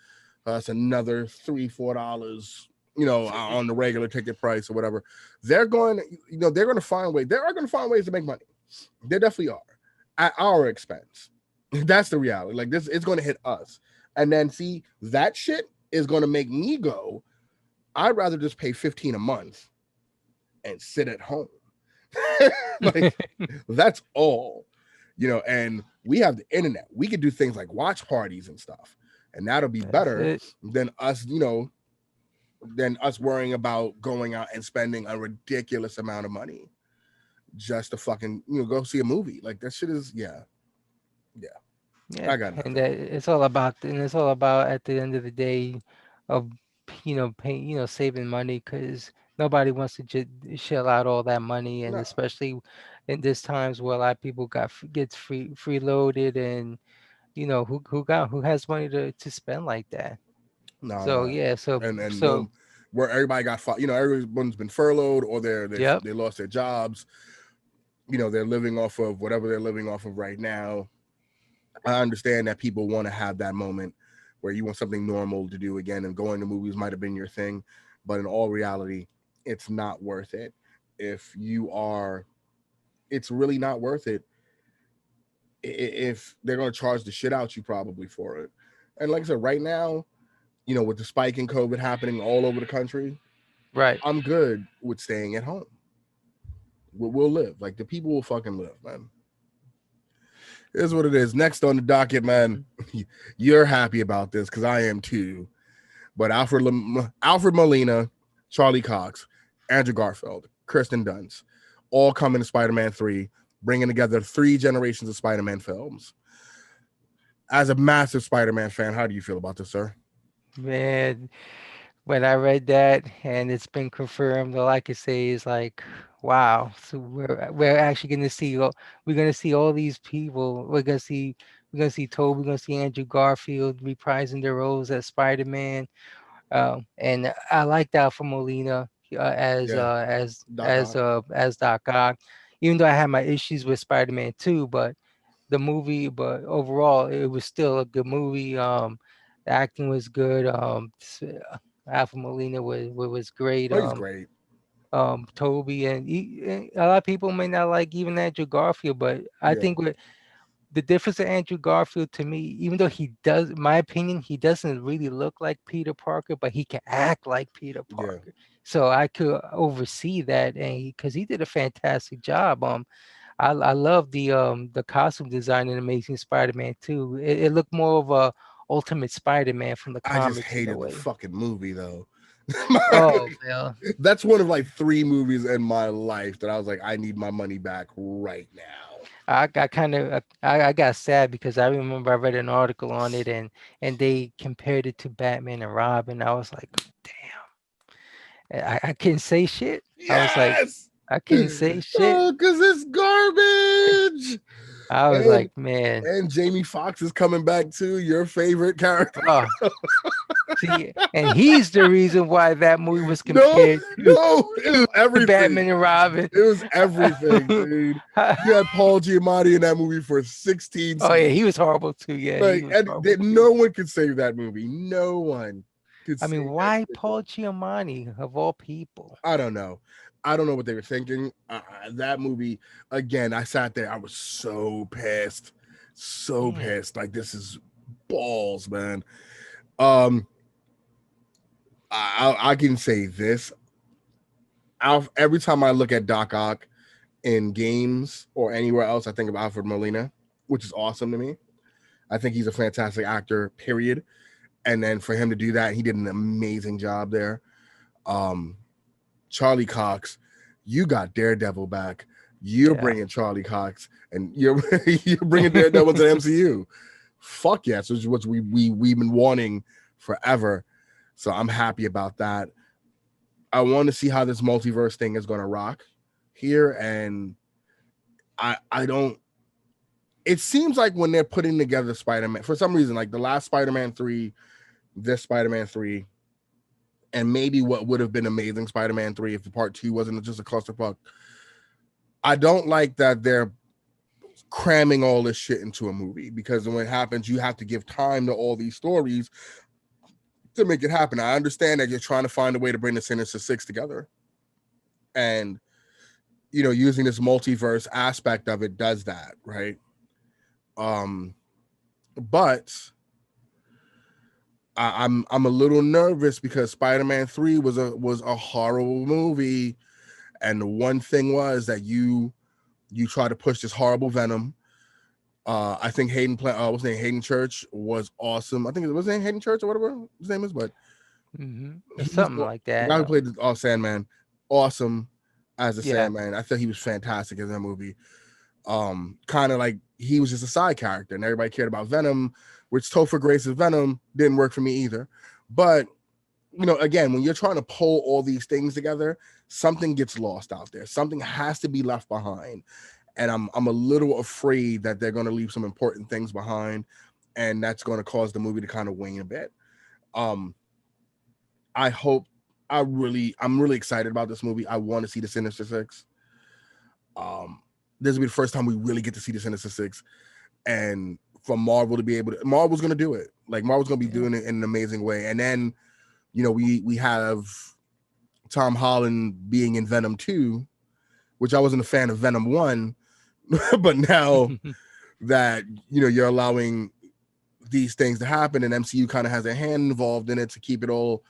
that's another $3-4, on the regular ticket price or whatever. They're going, they're going to find ways. They are going to find ways to make money. They definitely are at our expense. That's the reality. Like this, it's going to hit us, and then see that shit is going to make me go. I'd rather just pay 15 a month and sit at home. Like that's all. And we have the internet. We could do things like watch parties and stuff, and that'll be that's better it. than us worrying about going out and spending a ridiculous amount of money just to fucking go see a movie. Like that shit is yeah. Yeah, I got and nothing. it's all about at the end of the day of paying saving money because nobody wants to just shell out all that money, and No, especially in this times where a lot of people gets freeloaded, and who has money to spend like that. no, So no, yeah, so and so no, where everybody got everyone's been furloughed or yep, they lost their jobs. They're living off of whatever they're living off of right now. I understand that people want to have that moment where you want something normal to do again, and going to movies might have been your thing, but in all reality, it's not worth it. If you are, it's really not worth it if they're going to charge the shit out you probably for it. And like I said, right now, with the spike in COVID happening all over the country, right. I'm good with staying at home. We'll live. Like the people will fucking live, man. Here's what it is. Next on the docket, man. Mhm. You're happy about this because I am too. But Alfred Molina, Charlie Cox, Andrew Garfield, Kirsten Dunst, all coming to Spider-Man 3, bringing together 3 generations of Spider-Man films. As a massive Spider-Man fan, how do you feel about this, sir? Man, when I read that and it's been confirmed, all I can say is like, wow. So we're actually gonna see we're gonna see all these people. We're gonna see Toby, we're gonna see Andrew Garfield reprising their roles as Spider-Man. And I like that for Molina as Yeah, Doc Ock. as Doc Ock. Even though I had my issues with Spider-Man 2, but overall it was still a good movie. The acting was good. Alpha Molina was great. Oh, he's great. Toby and a lot of people may not like even Andrew Garfield, but I Yeah, think the difference of Andrew Garfield to me, even though he does, in my opinion, he doesn't really look like Peter Parker, but he can act like Peter Yeah, Parker. So I could oversee that, and because he did a fantastic job. I love the costume design in Amazing Spider-Man too. It looked more of a Ultimate Spider-Man from the I just comics in a hated the way. fucking movie though. Oh well, That's one of like three movies in my life that I was like, I need my money back right now. I got kind of I got sad because I remember I read an article on it and they compared it to Batman and Robin. I was like, damn, I couldn't say shit. I was like, Yes. I couldn't say shit. Oh, because it's garbage. I was And like, man, and Jamie Foxx is coming back too. Your favorite character. oh, see, and he's the reason why that movie was No, compared no, it was to everything. Batman and Robin. It was everything, dude. You had Paul Giamatti in that movie for 16 Oh yeah, seasons. he was horrible too. Yeah, he Like, was and horrible too. no one could save that movie. No one could I mean, save that why shit. Paul Giamatti of all people? I don't know. I don't know what they were thinking. That movie, again, I sat there. I was so pissed. So Man, pissed. Like, this is balls, man. Um, I can say this. Every time I look at Doc Ock in games or anywhere else, I think of Alfred Molina, which is awesome to me. I think he's a fantastic actor, period. And then for him to do that, he did an amazing job there. Um, Charlie Cox, you got Daredevil back. You're yeah. bringing Charlie Cox, and you're bringing Daredevil to the MCU. Fuck yes, which is what we've been wanting forever. So I'm happy about that. I want to see how this multiverse thing is going to rock here, and I don't. It seems like when they're putting together Spider-Man, for some reason, like the last Spider-Man 3, this Spider-Man 3, and maybe what would have been Amazing Spider-Man 3 if the part 2 wasn't just a clusterfuck. I don't like that they're cramming all this shit into a movie, because when it happens, you have to give time to all these stories to make it happen. I understand that you're trying to find a way to bring the Sinister Six together, and using this multiverse aspect of it does that, right? Um, but I'm a little nervous because Spider-Man 3 was a horrible movie, and the one thing was that you try to push this horrible Venom. I think what's his name? Hayden Church was awesome. I think it was his name Hayden Church or whatever his name is, but he's Something like the that. guy who played the Sandman. Awesome as a Yeah. Sandman. I thought he was fantastic in that movie. Kind of like he was just a side character, and everybody cared about Venom, which Topher Grace's Venom didn't work for me either. But again, when you're trying to pull all these things together, something gets lost out there. Something has to be left behind, and I'm a little afraid that they're going to leave some important things behind, and that's going to cause the movie to kind of wane a bit. Um, I hope. I'm really excited about this movie. I want to see the Sinister Six. This will be the first time we really get to see the Sinister Six, and for Marvel to be able to, Marvel's going to do it. Like Marvel's going to be Yeah. doing it in an amazing way, and then we have Tom Holland being in Venom 2, which I wasn't a fan of Venom 1, but now that you're allowing these things to happen, and MCU kind of has a hand involved in it to keep it all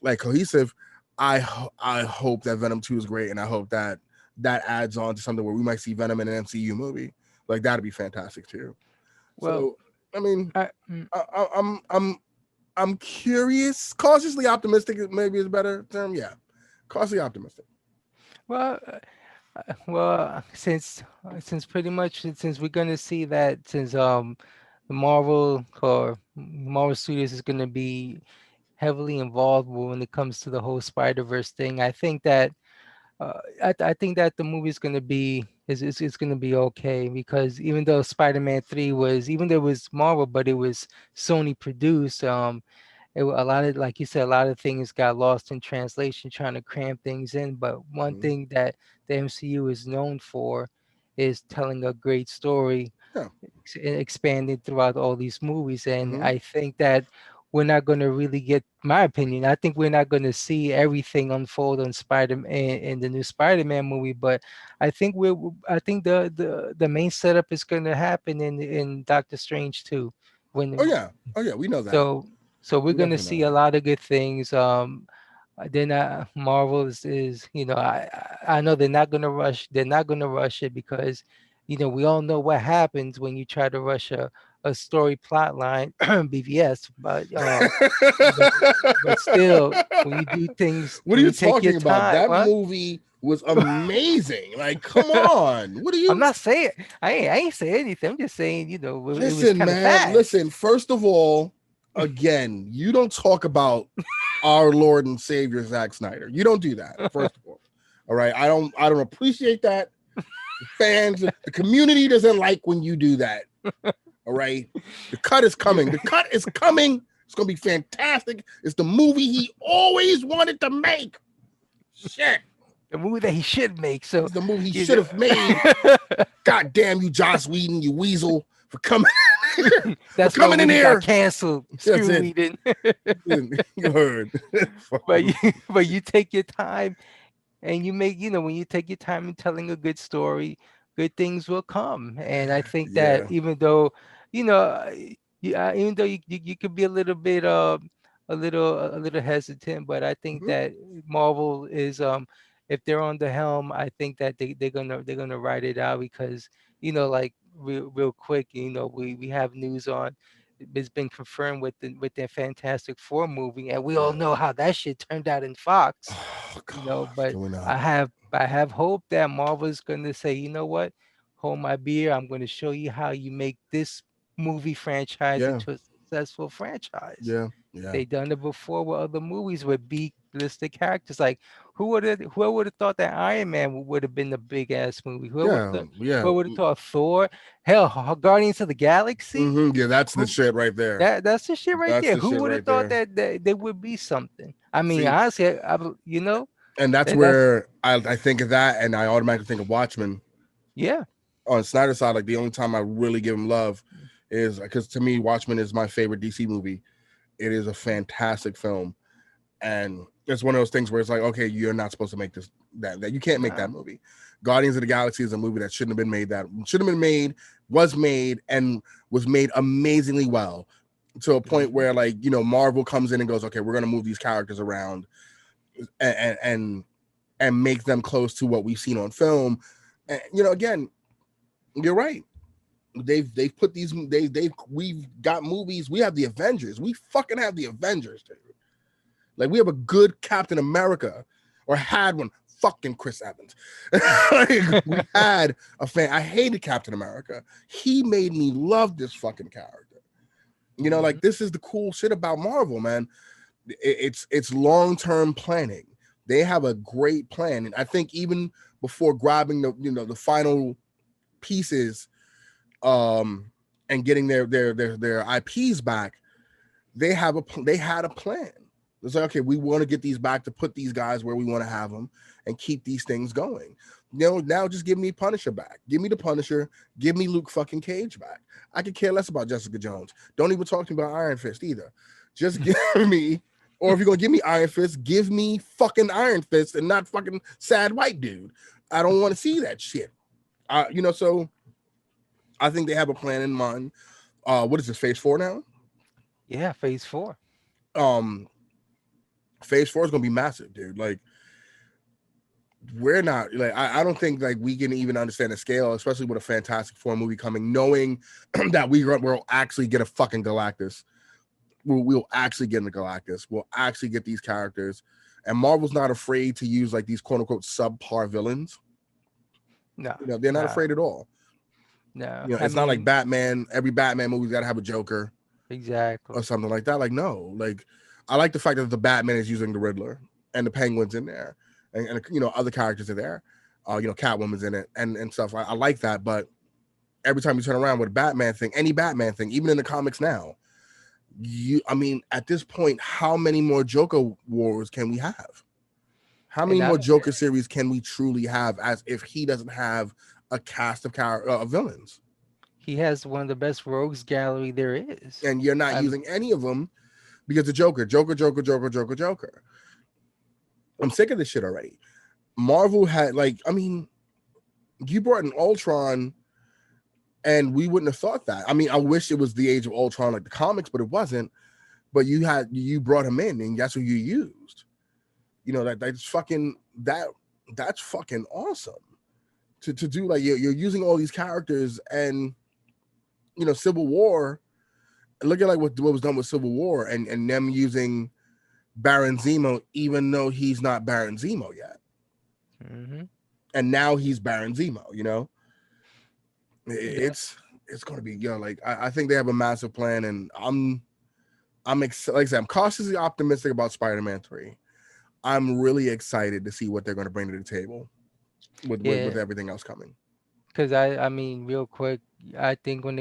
like cohesive. I hope that Venom 2 is great, and I hope that adds on to something where we might see Venom in an MCU movie. Like that'd be fantastic too. Well, So I mean, I, mm, I'm curious, cautiously optimistic. Maybe is a better term. Yeah, cautiously optimistic. well, since pretty much since we're gonna see that since the Marvel Studios is gonna be heavily involved when it comes to the whole Spider Verse thing, I think that I think that the movie is gonna be is gonna be okay because even though Spider-Man 3 was even though it was Marvel, but it was Sony produced. A lot of like you said, a lot of things got lost in translation trying to cram things in. But one Mhm. thing that the MCU is known for is telling a great story, Yeah. expanding throughout all these movies. And Hmm. I think that we're not going to really get, my opinion, I think we're not going to see everything unfold on in the new Spider-Man movie, but I think the main setup is going to happen in Doctor Strange too. Oh When yeah, oh yeah, we know that. so so we're We going to definitely see know a that. lot of good things. Then Marvel is I know they're not going to rush. They're not going to rush it because we all know what happens when you try to rush a story plot line BVS, you know but still What are when you you take your talking about? time, That what? movie was amazing. Like, come on. What are I'm you? not saying I ain't saying anything. I'm just saying it was Listen, kind of man. fast. Listen. First of all, again, you don't talk about our Lord and Savior Zack Snyder. You don't do that. First of all right. I don't appreciate that. Fans, the community doesn't like when you do that. All right. The cut is You- coming. The cut is coming. It's gonna be fantastic. It's the movie he always wanted to make. Shit. the movie that he should make. So It's the movie he you should know, have made. God damn you, Joss Whedon, you weasel, for coming for that's why coming in Whedon got here. canceled. That's Screw it. Whedon. You heard. but you Fucking but you take your time and you make when you take your time in telling a good story, good things will come. And I think that yeah. even though you know even though you could be a little bit a little hesitant, but I think Mhm. that Marvel is if they're on the helm, I think that they're gonna write it out because like real quick, we have news on it's been confirmed with their Fantastic Four movie, and we all Yeah. know how that shit turned out in Fox. Oh gosh, But can we not? I have hope that Marvel's going to say, you know what, hold my beer. I'm going to show you how you make this movie franchise Yeah. into a successful franchise. Yeah. Yeah. They done it before with other movies with B-listed characters. Like who would have thought that Iron Man would have been a big ass movie? Yeah. Yeah. Who would have thought Thor? Hell, Guardians of the Galaxy. Yeah, that's the Who shit right there. that's the shit right That's there. the Who shit would have right thought there. that there would be something? I mean, See, honestly, and that's and that's where I think of that and I automatically think of Watchmen. yeah. On Snyder's side, like the only time I really give him love is because to me, Watchmen is my favorite DC movie. It is a fantastic film, and it's one of those things where it's like, okay, you're not supposed to make this that you can't make that No. movie. Guardians of the Galaxy is a movie that shouldn't have been made. That should have been made, was made, and was made amazingly well to a point Mhm. where like Marvel comes in and goes, okay, we're gonna move these characters around and and and make them close to what we've seen on film. And again, you're right. They've put we've got movies. We have the Avengers. We fucking have the Avengers, dude. Like we have a good Captain America, or had one. Fucking Chris Evans. Like we had a fan. I hated Captain America. He made me love this fucking character. Mhm. Like this is the cool shit about Marvel, man. It's long-term planning. They have a great plan, and I think even before grabbing the final pieces and getting their IPs back, they had a plan. It's like, okay, we want to get these back to put these guys where we want to have them and keep these things going. Now just give me Punisher back. Give me the Punisher. Give me Luke fucking Cage back. I could care less about Jessica Jones. Don't even talk to me about Iron Fist either. Just give me, or if you're gonna give me Iron Fist, give me fucking Iron Fist and not fucking sad white dude. I don't want to see that shit. So I think they have a plan in mind. What is this, phase 4 now? Yeah, Phase 4. Um, phase 4 is gonna be massive, dude. Like we're not like I don't think like we can even understand the scale, especially with a Fantastic Four movie coming, knowing that we'll actually get a fucking Galactus. We'll actually get into Galactus. We'll actually get these characters, and Marvel's not afraid to use like these quote unquote subpar villains. No, They're not no, afraid at all. no. I It's not like mean, Batman. Every Batman movie's got to have a Joker or exactly. something like that. Like no, like I like the fact that the Batman is using the Riddler and the Penguin's in there, and other characters are there. Catwoman's in it and stuff. I like that, but every time you turn around with a Batman thing, any Batman thing, even in the comics now, I mean, at this point, how many more Joker wars can we have? How many And more I Joker series can we truly have as if he doesn't have a cast of villains? he has one of the best rogues gallery there is. And you're not I'm using any of them because the Joker. I'm sick of this shit already. Marvel had like, I mean, you brought in Ultron, and we wouldn't have thought that. I mean, I wish it was the Age of Ultron like the comics, but it wasn't. But you brought him in, and that's who you used. You know that's fucking that's fucking awesome to do. Like you're using all these characters, and Civil War. Look at like what was done with Civil War, and them using Baron Zemo, even though he's not Baron Zemo yet, Hmm. and now he's Baron Zemo. Yeah. It's going to be like I think they have a massive plan, and I'm excited. Like I said, I'm cautiously optimistic about Spider-Man 3. I'm really excited to see what they're going to bring to the table with Yeah. everything else coming. Because I mean, real quick, I think when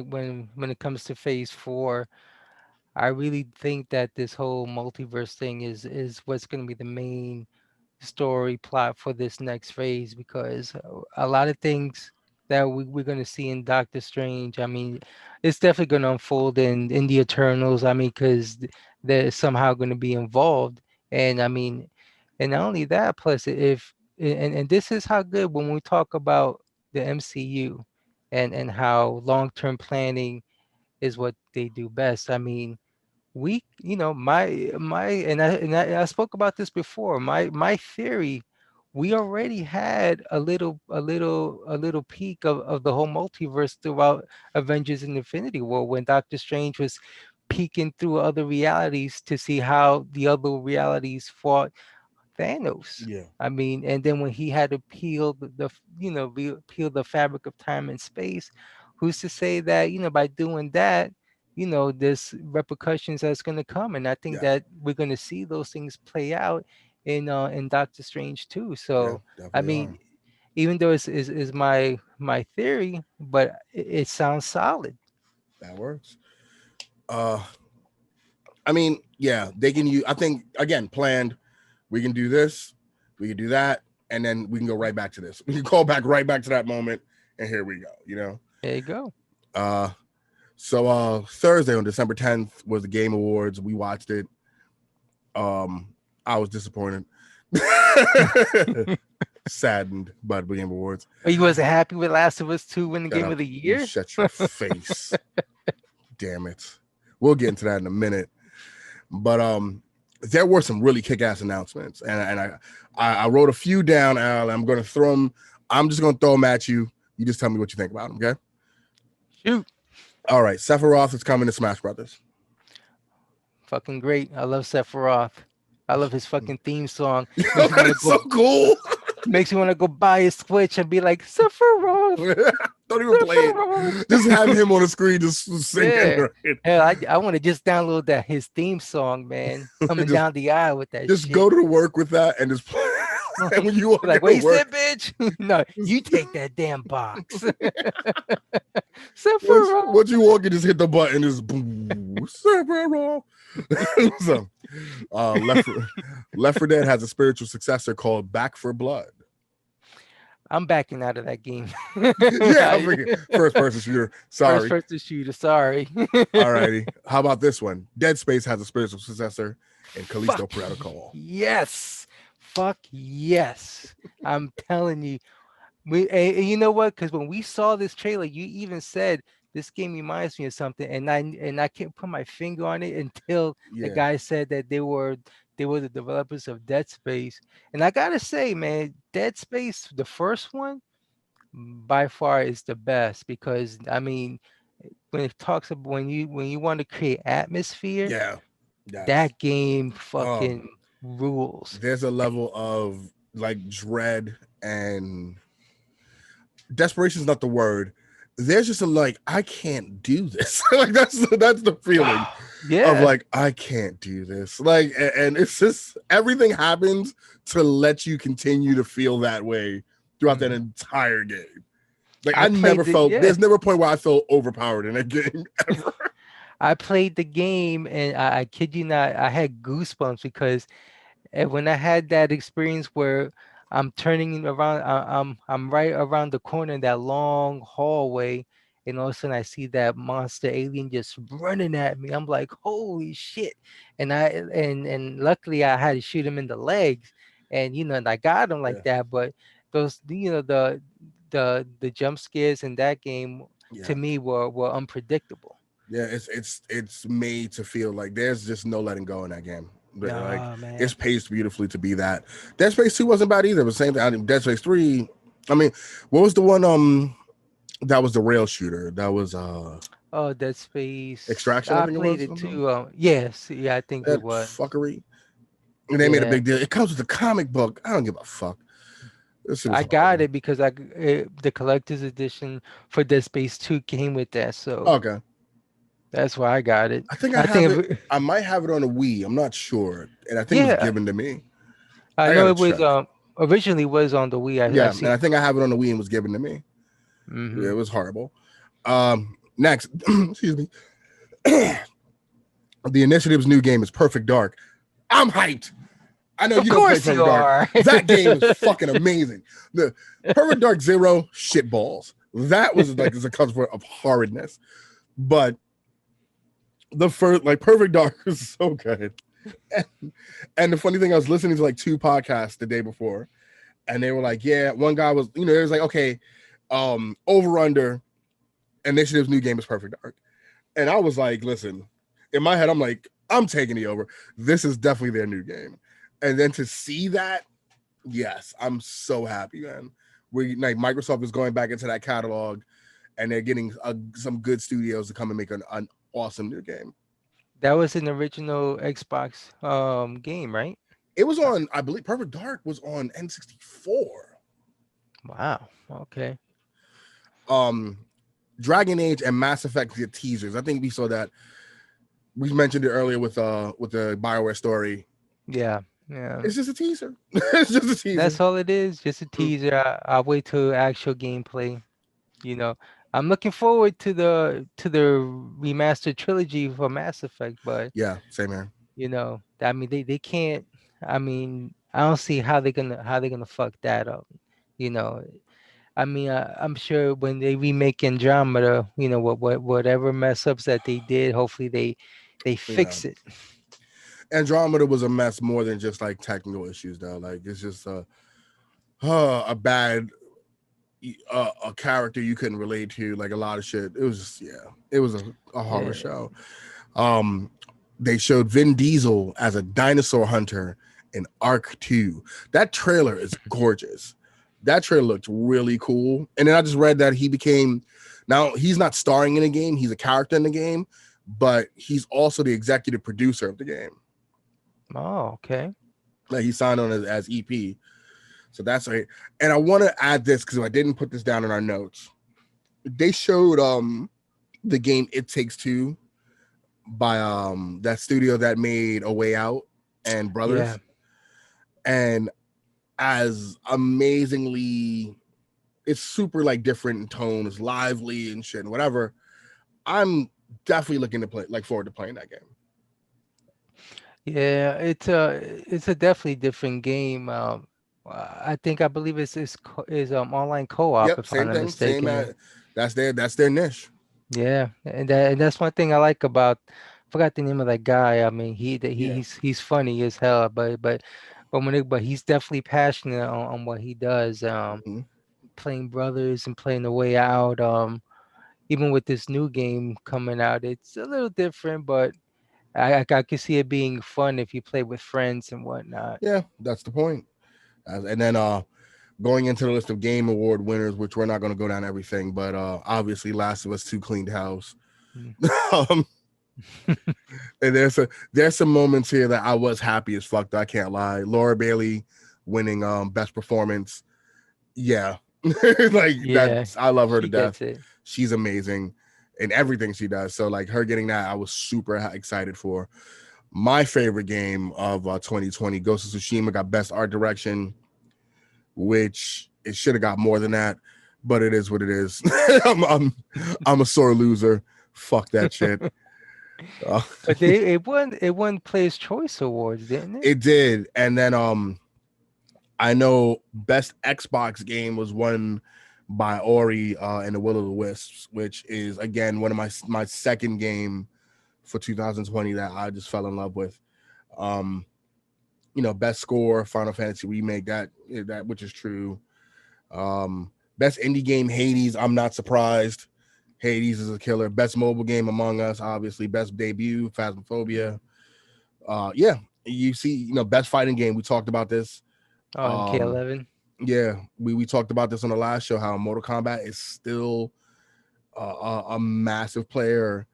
it comes to Phase 4, I really think that this whole multiverse thing is what's going to be the main story plot for this next phase, because a lot of things that we're going to see in Doctor Strange, I mean, it's definitely going to unfold in the Eternals. I mean, because they're somehow going to be involved. And I mean, and not only that, plus if and this is how good when we talk about the MCU and how long-term planning is what they do best. I mean, my and I spoke about this before. My theory, we already had a little peek of the whole multiverse throughout Avengers and Infinity War, when Doctor Strange was peeking through other realities to see how the other realities fought Thanos. Yeah, I mean, and then when he had to peel peel the fabric of time and space, who's to say that, by doing that, there's repercussions that's going to come, and I think yeah, that we're going to see those things play out in Doctor Strange too. yeah, So, I definitely mean, are. even though is my theory, but it sounds solid. That works. Uh, I mean, yeah, they can use. I think again, planned. We can do this, we can do that, and then we can go right back to this. We can call back right back to that moment, and here we go. There you go. Uh, so Thursday on December 10th was the Game Awards. We watched it. I was disappointed, saddened by the Game Awards. But you wasn't happy with Last of Us 2 winning Shut Game up! of the You Year? shut your face. Damn it. We'll get into that in a minute. But there were some really kick-ass announcements, and I wrote a few down, Al. I'm going to throw them. I'm just going to throw them at you. You just tell me what you think about them, okay? Shoot. All right, Sephiroth is coming to Smash Brothers. Fucking great. I love Sephiroth. I love his fucking theme song. Yo, Makes me that want to is so go cool. makes me want to go buy a Switch and be like, Sephiroth, Don't even play it. Sephiroth. Just have him on the screen just singing. Yeah. Right? Hell, I want to just download that his theme song, man. Coming just down the aisle with that just shit. go to work with that and just play. And when you Be walk like, into what you work, said, bitch? No, just, you take that damn box. once Sephiroth. you walk in, just hit the button, just boom, Sephiroth. So, Left Left 4 Dead has a spiritual successor called Back for Blood. I'm backing out of that game. Yeah, I forget. First person shooter. First Sorry. person shooter, sorry. Alrighty. How about this one? Dead Space has a spiritual successor in Callisto Fuck Protocol. yes. Fuck yes. I'm telling you. And you know what? Because when we saw this trailer, you even said this game reminds me of something, and I can't put my finger on it until the Yeah. guy said that they were the developers of Dead Space. And I gotta say, man, Dead Space, the first one, by far is the best, because I mean, when it talks about when you want to create atmosphere, Yeah. Yes. that game Um, fucking rules. there's a level of like dread and desperation is not the word. There's just a like, I can't do this. Like that's the feeling of Yeah. like, I can't do this. Like, and it's just everything happens to let you continue to feel that way throughout that Mhm. entire game. Like I I never played the felt yeah. there's never a point where I felt overpowered in a game ever. I played the game, and I kid you not, I had goosebumps because when I had that experience where I'm turning around, I'm right around the corner in that long hallway, and all of a sudden I see that monster alien just running at me. I'm like, holy shit! And luckily I had to shoot him in the legs, and and I got him like Yeah, that. But those, the jump scares in that game to yeah, me were unpredictable. yeah. It's made to feel like there's just no letting go in that game. Like No, it's man. paced beautifully to be that. Dead Space 2 wasn't bad either. But same thing. I mean, Dead Space 3. I mean, what was the one? That was the rail shooter. That was Oh, Dead Space. Extraction. I I think it played was it something. too. Yes, yeah, I think it That was. fuckery. And they made a Yeah, big deal. It comes with a comic book. I don't give a fuck. This shit was I got horrible. it because the collector's edition for Dead Space 2 came with that, so Okay. that's why I got it. I think I I have think it. of it, I might have it on a Wii. I'm not sure. And I think it was yeah, given to me. I I know gotta it was check. originally was on the Wii. Yeah, I've and seen I it think I on. have it on the Wii and was given to me. Yeah, Hmm. it was horrible. Next, excuse me. The initiative's new game is Perfect Dark. I'm hyped. I know Of you don't play course Perfect you Dark. are. That game is fucking amazing. The Perfect Dark Zero shit balls. That was like a cover of horridness. But the first, like, Perfect Dark is so good. And the funny thing, I was listening to like two podcasts the day before, and they were like, yeah, one guy was, it was like, okay, over under initiative's new game is Perfect Dark. And I was like, listen, in my head, I'm like, I'm taking the over. This is definitely their new game. And then to see that, yes, I'm so happy, man. We like Microsoft is going back into that catalog, and they're getting some good studios to come and make an awesome new game. That was an original Xbox game, right? It was on, I believe, Perfect Dark was on N64. Wow. Okay. Um, Dragon Age and Mass Effect get teasers. I think we saw that. We mentioned it earlier with the BioWare story. Yeah. Yeah. It's just a teaser. It's just a teaser. That's all it is. Just a Mm, teaser. I'll wait till actual gameplay. You know, I'm looking forward to the remastered trilogy for Mass Effect, but yeah, same here. I mean they can't. I mean, I don't see how they're gonna fuck that up. You know, I mean, I'm sure when they remake Andromeda, whatever mess ups that they did, hopefully they Yeah, fix it. Andromeda was a mess more than just like technical issues though. Like it's just a bad a character you couldn't relate to. Like a lot of shit. It was just it was a horror Yeah, show. Um, they showed Vin Diesel as a dinosaur hunter in Arc 2. That trailer is gorgeous. That trailer looked really cool. And then I just read that he became, now he's not starring in the game, he's a character in the game, but he's also the executive producer of the game. oh, okay. Like he signed on as EP. So that's right. And I want to add this because I didn't put this down in our notes. They showed the game It Takes Two by that studio that made A Way Out and Yeah, Brothers. And as amazingly, it's super like different in tone, it's lively and shit and whatever. I'm definitely looking to play, like, forward to playing that game. yeah, it's a definitely different game. I believe it's online co-op Yep, if I'm same not thing, same mistaken. as that's their niche. Yeah, and that's one thing I like about. Forgot the name of that guy. I mean, Yeah. he's funny as hell, but he's definitely passionate on what he does. Mhm. Playing Brothers and playing The Way Out. Even with this new game coming out, it's a little different, but I can see it being fun if you play with friends and whatnot. Yeah, that's the point. And then going into the list of game award winners, which we're not going to go down everything, but obviously Last of Us 2 cleaned house. Mm. um, and there's some moments here that I was happy as fuck, though, I can't lie. Laura Bailey winning best performance. Yeah. Like Yeah, that's, I love her to she death. gets it. She's amazing in everything she does. So like her getting that, I was super excited for. My favorite game of 2020, Ghost of Tsushima, got best art direction, which it should have got more than that, but it is what it is. I'm a sore loser. Fuck that shit. Uh, But it won Players Choice Awards, didn't it? it did, and then I know best Xbox game was won by Ori and the Will of the Wisps, which is again one of my second game for 2020 that I just fell in love with. Um, best score, Final Fantasy remake, that which is true. Best indie game, Hades. I'm not surprised. Hades is a killer. Best mobile game, Among Us, obviously. Best debut, Phasmophobia. Yeah, you see, best fighting game. We talked about this. Oh, Um, MK11. yeah, we talked about this on the last show. How Mortal Kombat is still a massive player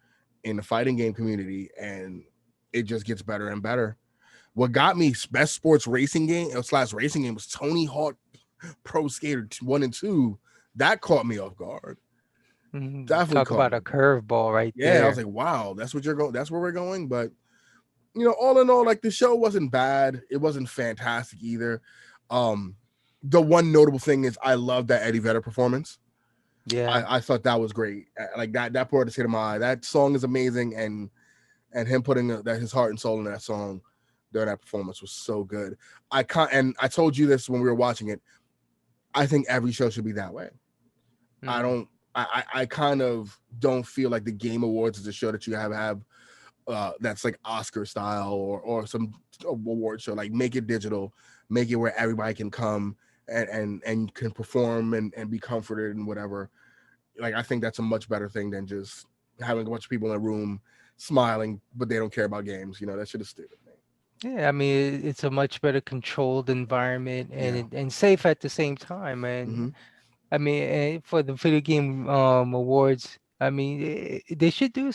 in the fighting game community, and it just gets better and better. What got me best sports racing game slash racing game was Tony Hawk Pro Skater 1 and 2. That caught me off guard. Definitely Talk caught about a me. curveball right Yeah, I was there. like, wow, that's what you're going. That's where we're going. But all in all, like the show wasn't bad. It wasn't fantastic either. Um, the one notable thing is I love that Eddie Vedder performance. Yeah. I thought that was great. Like that part is hit my eye. That song is amazing, and him putting that his heart and soul in that song during that performance was so good. I can't, and I told you this when we were watching it. I think every show should be that way. I Mm. don't. I kind of don't feel like the Game Awards is a show that you have that's like Oscar style or some award show. Like make it digital, make it where everybody can come and can perform and be comforted and whatever. Like I think that's a much better thing than just having a bunch of people in a room smiling, but they don't care about games. That shit is stupid. Yeah, I mean, it's a much better controlled environment and Yeah. and safe at the same time. And Mm-hmm. I mean, for the video game awards, I mean, they should do.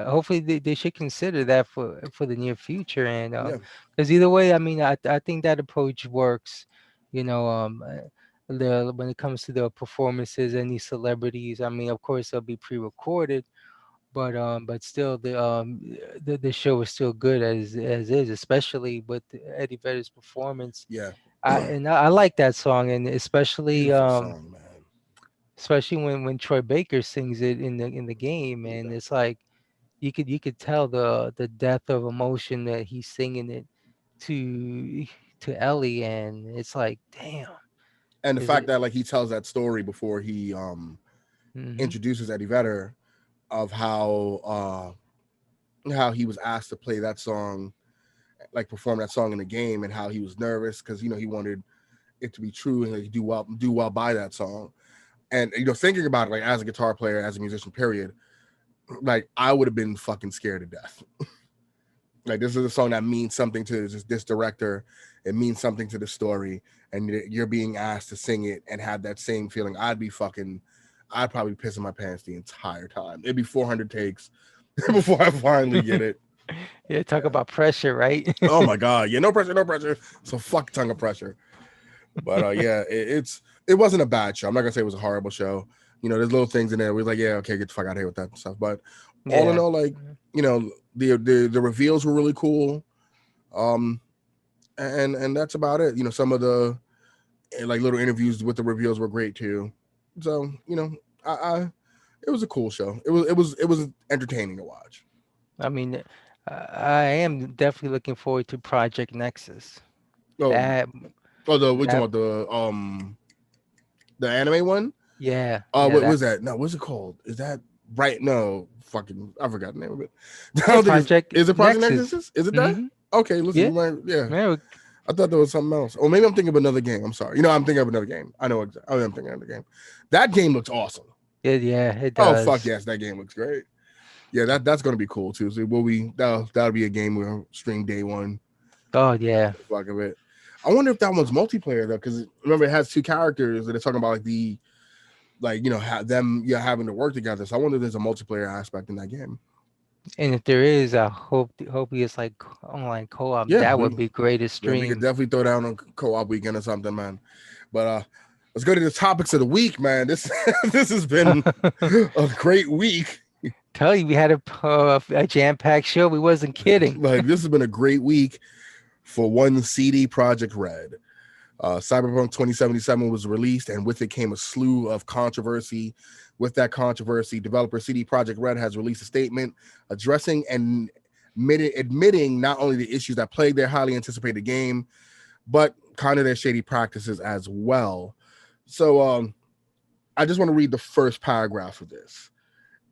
Hopefully, they should consider that for the near future. And Yeah. because either way, I mean, I think that approach works. You know, the when it comes to the performances and these celebrities, I mean, of course, they'll be pre-recorded, but still the show is still good as is, especially with Eddie Vedder's performance. Yeah. I like that song, and especially Beautiful song, man. especially when Troy Baker sings it in the game, and Yeah. it's like you could tell the depth of emotion that he's singing it to to Ellie, and it's like, damn, And the is fact it? that like he tells that story before he Hmm. introduces Eddie Vedder of how he was asked to play that song, like perform that song in the game, and how he was nervous because he wanted it to be true and like, do well by that song. And thinking about it, like as a guitar player, as a musician, period, like I would have been fucking scared to death. Like this is a song that means something to this director. It means something to the story, and you're being asked to sing it and have that same feeling. I'd probably be pissing my pants the entire time. It'd be 400 takes before I finally get it. Yeah, talk Yeah. about pressure, right? Oh my god. Yeah, no pressure, no pressure. So fuck ton of pressure. But yeah, it wasn't a bad show. I'm not gonna say it was a horrible show. There's little things in there. We're like, yeah, okay, get the fuck out of here with that stuff. But all in Yeah. all, like, the reveals were really cool. Um, and that's about it. Some of the like little interviews with the reveals were great too. So I it was a cool show. It was entertaining to watch. I mean, I am definitely looking forward to Project Nexus. Oh, That we talking that about the anime one. yeah, yeah, What that was that? No, what's it called? Is that right? No, fucking, I forgot the name of it. I yeah, don't think it's. Project Is it Project Nexus. Nexus? Is it that? Hmm. Okay, listen, Yeah, yeah. yeah, I thought there was something else. Or maybe I'm thinking of another game. I'm sorry. I'm thinking of another game. I know. I'm thinking of another game. That game looks awesome. yeah, it Oh fuck does. yes, that game looks great. Yeah, that's gonna be cool too. So that'll be a game we'll stream day one. Oh yeah, Fuck of it. I wonder if that one's multiplayer though, because remember it has two characters and they're talking about like them having to work together. So I wonder if there's a multiplayer aspect in that game. and if there is, I hope it's like online co-op. Yeah, That would be great to we could stream. definitely throw down on co-op weekend or something, man. But let's go to the topics of the week, man. This this has been a great week. Tell you, we had a jam-packed show. We wasn't kidding. Like this has been a great week for one CD Project Red. Cyberpunk 2077 was released, and with it came a slew of controversy. With that controversy, developer CD Projekt Red has released a statement addressing and admitting not only the issues that plagued their highly anticipated game, but kind of their shady practices as well. So, I just want to read the first paragraph of this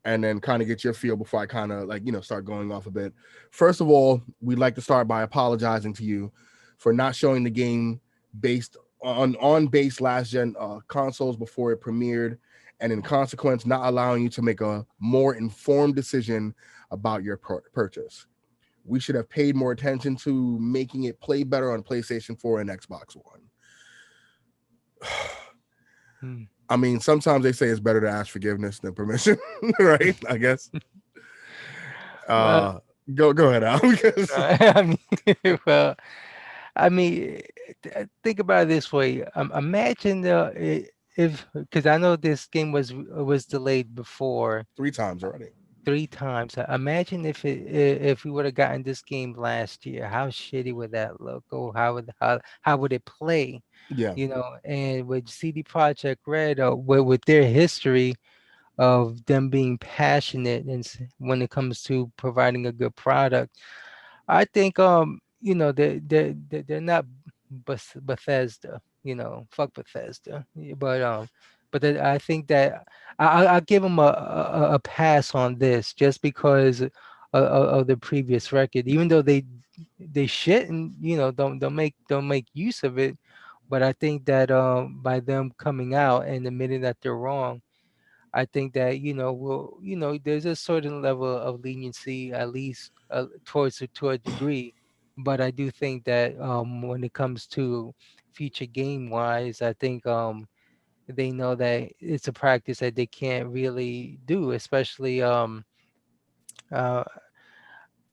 and then kind of get your feel before I kind of like, start going off a bit. First of all, we'd like to start by apologizing to you for not showing the game based on base last gen consoles before it premiered, and in consequence, not allowing you to make a more informed decision about your purchase. We should have paid more attention to making it play better on PlayStation 4 and Xbox One. Hmm. I mean, sometimes they say it's better to ask forgiveness than permission, right? I guess. Well, Uh, go ahead, Al. Because I mean, well, I mean, think about it this way. Imagine if, because I know this game was delayed before 3 times already. 3 times. Imagine if we would have gotten this game last year. How shitty would that look? Or how would it play? Yeah, And with CD Projekt Red, with their history of them being passionate and when it comes to providing a good product. I think they're not Bethesda, fuck Bethesda. I think that I'll give them a pass on this just because of the previous record, even though they shit and don't make use of it. But I think that by them coming out and admitting that they're wrong, I think that there's a certain level of leniency, at least to a degree. But I do think that when it comes to future game wise, I think they know that it's a practice that they can't really do, uh,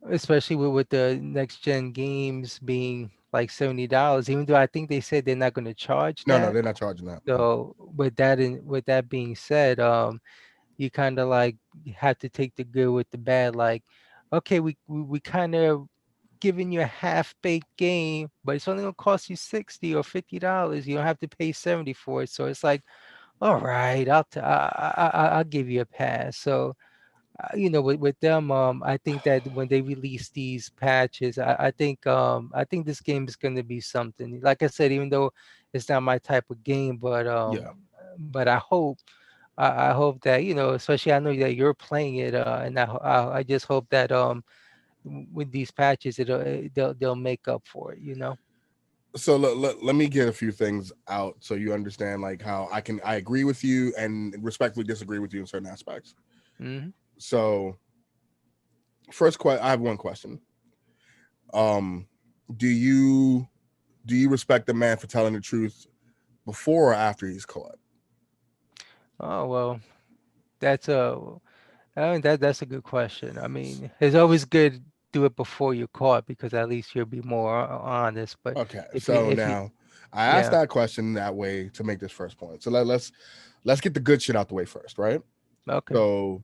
especially with the next gen games being like $70. Even though I think they said they're not going to charge no, that. they're not charging that. No. So with that being said, you kind of like have to take the good with the bad. Like, okay, we kind of giving you a half baked game, but it's only gonna cost you $60 or $50. You don't have to pay 70 for it. So it's like, all right, I'll give you a pass. So with them, I think that when they release these patches, I think this game is gonna be something. Like I said, even though it's not my type of game, Yeah. but I hope that especially I know that you're playing it, and I just hope that with these patches, they'll make up for it. So let me get a few things out so you understand like how I agree with you and respectfully disagree with you in certain aspects. Hmm. So I have one question. Um, do you respect the man for telling the truth before or after he's caught? Oh well, that's a I mean that's a good question. I mean, it's always good to do it before you're caught because at least you'll be more honest. But Okay, if you so if you now I asked yeah, that question that way to make this first point. So let's get the good shit out the way first, right? okay. So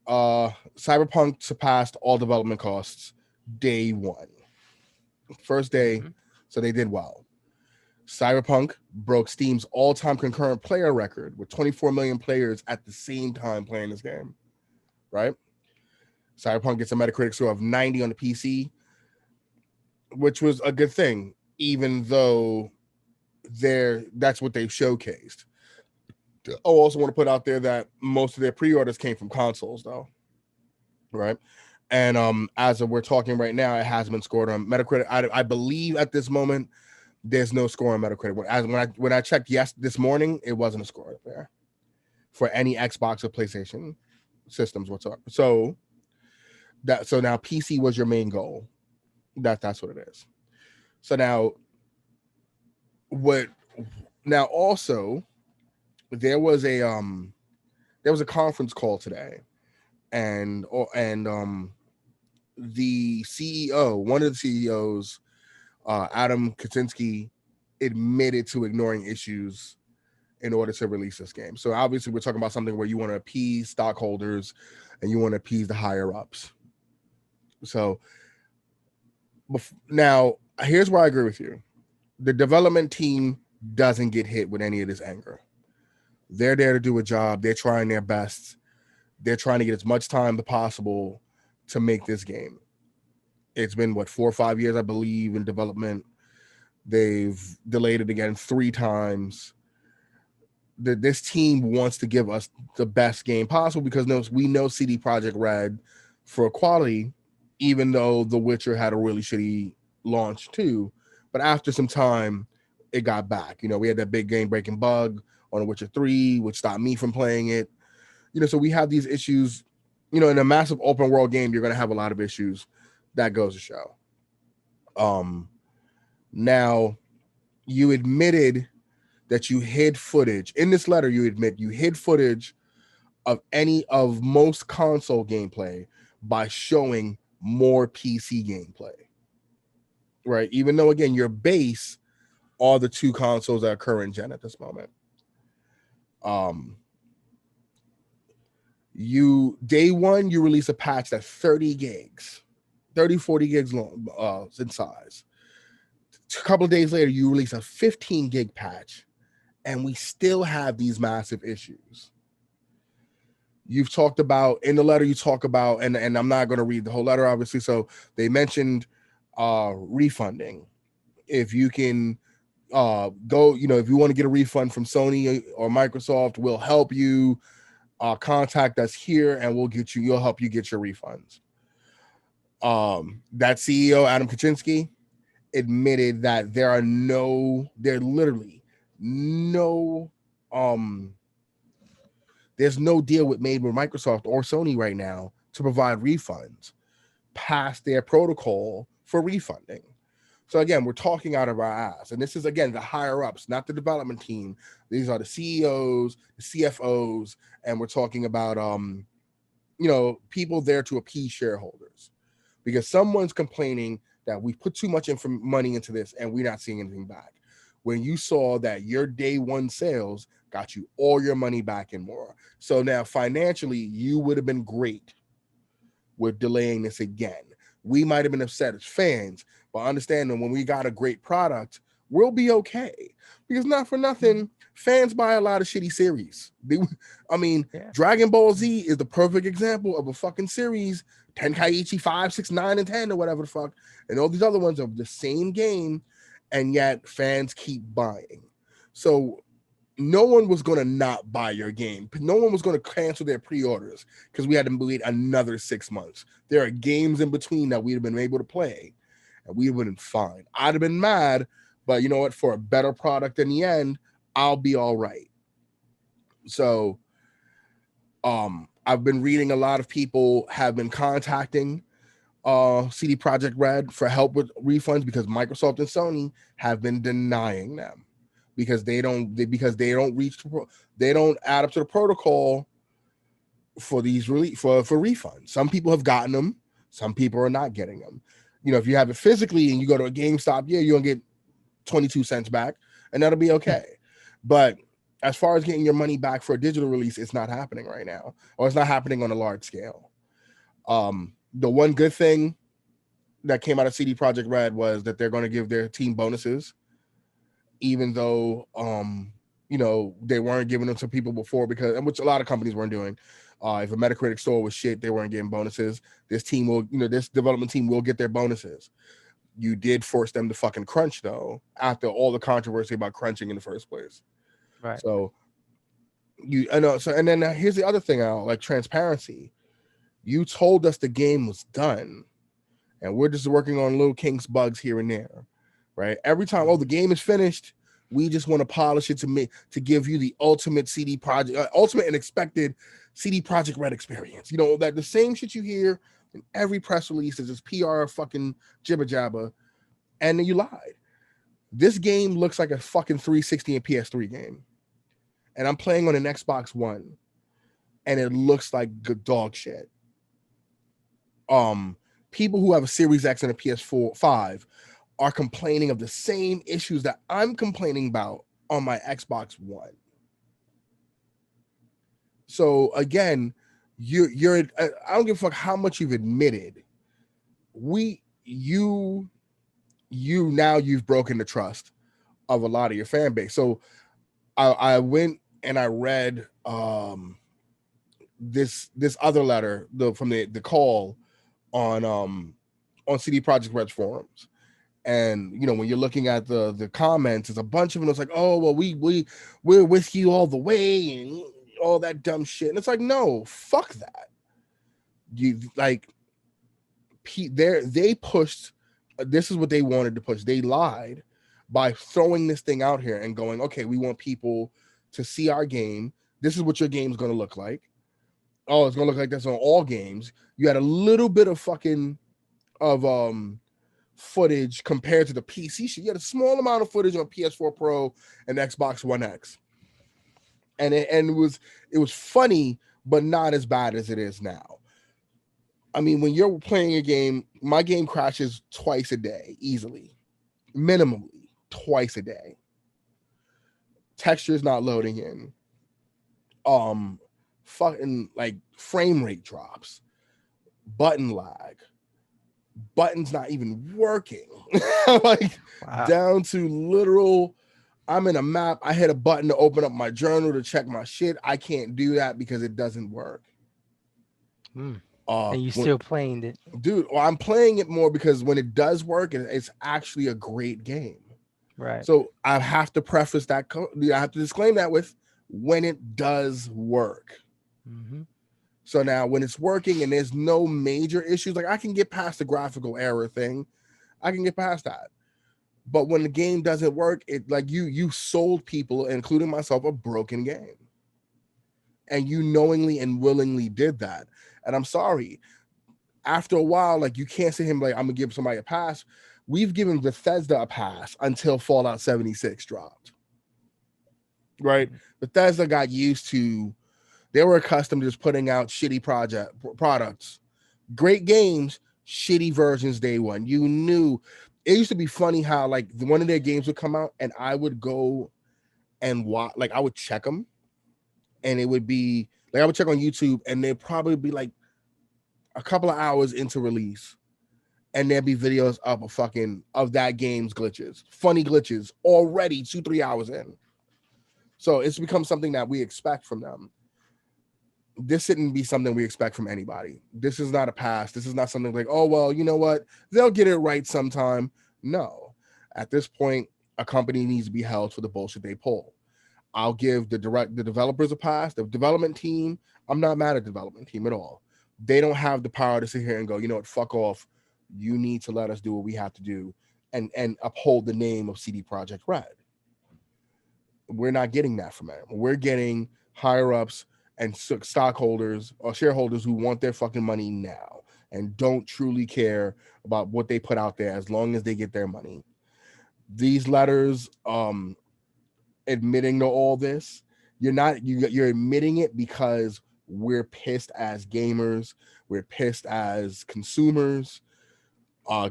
Cyberpunk surpassed all development costs day one. First day, Hmm. so they did well. Cyberpunk broke Steam's all-time concurrent player record with 24 million players at the same time playing this game, right? Cyberpunk gets a Metacritic score of 90 on the PC, which was a good thing, even though that's what they showcased. I also want to put out there that most of their pre-orders came from consoles, though, right? And as of we're talking right now, it has been scored on Metacritic. I believe at this moment there's no score on Metacritic. When I checked this morning, it wasn't a score up there for any Xbox or PlayStation systems whatsoever. So now PC was your main goal. That's what it is. So what now also there was a conference call today, and the CEO, one of the CEOs, Adam Kaczynski, admitted to ignoring issues in order to release this game. So obviously we're talking about something where you want to appease stockholders and you want to appease the higher ups. So now here's where I agree with you. The development team doesn't get hit with any of this anger. They're there to do a job. They're trying their best. They're trying to get as much time as possible to make this game. It's been 4 or 5 years, I believe, in development. They've delayed it again 3 times. this team wants to give us the best game possible because we know CD Projekt Red for quality, even though The Witcher had a really shitty launch too. But after some time, it got back. We had that big game breaking bug on The Witcher 3, which stopped me from playing it. So we have these issues. In a massive open world game, you're going to have a lot of issues. That goes to show. Now, you admitted that you hid footage. In this letter, you admit you hid footage of most console gameplay by showing more PC gameplay. Right? Even though, again, your base are the two consoles that are current gen at this moment. Day one, you release a patch that's 30 gigs, 30, 40 gigs long in size. A couple of days later, you release a 15 gig patch, and we still have these massive issues. You've talked about in the letter, and I'm not going to read the whole letter, obviously. So they mentioned refunding. If you can go, if you want to get a refund from Sony or Microsoft, we'll help you. Contact us here, and we'll help you get your refunds. That CEO, Adam Kaczynski, admitted that there literally no there's no deal made with Microsoft or Sony right now to provide refunds past their protocol for refunding. So again, we're talking out of our ass. And this is, again, the higher ups, not the development team. These are the CEOs, the CFOs, and we're talking about people there to appease shareholders. Because someone's complaining that we put too much money into this and we're not seeing anything back. When you saw that your day one sales got you all your money back and more. So now financially, you would have been great with delaying this again. We might have been upset as fans, but understanding when we got a great product, we'll be okay. Because not for nothing, fans buy a lot of shitty series. Dragon Ball Z is the perfect example of a fucking series. Tenkaichi 5, 6, 9, and 10 or whatever the fuck. And all these other ones are the same game, and yet fans keep buying. So no one was going to not buy your game. No one was going to cancel their pre-orders because we had to wait another 6 months. There are games in between that we'd have been able to play, and we would have been fine. I'd have been mad, but you know what? For a better product in the end, I'll be all right. So, I've been reading a lot of people have been contacting CD Projekt Red for help with refunds because Microsoft and Sony have been denying them. Because they don't add up to the protocol for these for refunds. Some people have gotten them, some people are not getting them. If you have it physically and you go to a GameStop, you're gonna get 22 cents back, and that'll be okay. But as far as getting your money back for a digital release, it's not happening right now, or it's not happening on a large scale. The one good thing that came out of CD Projekt Red was that they're going to give their team bonuses. Even though they weren't giving them to people before, which a lot of companies weren't doing. If a Metacritic store was shit, they weren't getting bonuses. This development team will get their bonuses. You did force them to fucking crunch though, after all the controversy about crunching in the first place. Right. So and then here's the other thing, Al, like transparency. You told us the game was done, and we're just working on little kinks, bugs here and there. Right. Every time, the game is finished, we just want to polish it to give you the ultimate ultimate and expected CD Projekt Red experience. That the same shit you hear in every press release is this PR fucking jibber jabber, and then you lied. This game looks like a fucking 360 and PS3 game, and I'm playing on an Xbox One, and it looks like good dog shit. People who have a Series X and a PS4 5 are complaining of the same issues that I'm complaining about on my Xbox One. So again, you're I don't give a fuck how much you've admitted. You've broken the trust of a lot of your fan base. So I went and I read this other letter from the call on CD Projekt Red's forums. And when you're looking at the comments, there's a bunch of them that's like, oh well, we're with you all the way and all that dumb shit. And it's like, no, fuck that. You like they pushed, this is what they wanted to push. They lied by throwing this thing out here and going, okay, we want people to see our game. This is what your game's going to look like. Oh, it's going to look like this on all games. You had a little bit of fucking footage compared to the PC shit. You had a small amount of footage on PS4 Pro and Xbox One X. And it was funny, but not as bad as it is now. I mean, when you're playing a game, my game crashes twice a day, easily, minimally twice a day. Texture's not loading in. Fucking like frame rate drops, button lag, buttons not even working. Like down to literal. I'm in a map. I hit a button to open up my journal to check my shit. I can't do that because it doesn't work. And you still playing it, dude? Well, I'm playing it more because when it does work, it's actually a great game. right? So I have to preface that. I have to disclaim that with when it does work. Mm-hmm. So now when it's working and there's no major issues, like I can get past the graphical error thing. I can get past that. But when the game doesn't work, it like you sold people, including myself, a broken game. And you knowingly and willingly did that. And I'm sorry. After a while, like you can't say him like, I'm gonna give somebody a pass. We've given Bethesda a pass until Fallout 76 dropped. Right? Bethesda got used to, they were accustomed to just putting out shitty products. Great games, shitty versions day one. You knew. It used to be funny how like one of their games would come out and I would go and watch, like I would check them, and it would be like I would check on YouTube and they'd probably be like a couple of hours into release, and there'd be videos of that game's glitches, funny glitches already 2-3 hours in. So it's become something that we expect from them. This shouldn't be something we expect from anybody. This is not a pass. This is not something like, oh, well, you know what? They'll get it right sometime. No. At this point, a company needs to be held for the bullshit they pull. I'll give the developers a pass. The development team, I'm not mad at the development team at all. They don't have the power to sit here and go, you know what, fuck off. You need to let us do what we have to do and uphold the name of CD Projekt Red. We're not getting that from them. We're getting higher ups and stockholders or shareholders who want their fucking money now and don't truly care about what they put out there as long as they get their money. These letters admitting to all this, you're admitting it because we're pissed as gamers, we're pissed as consumers.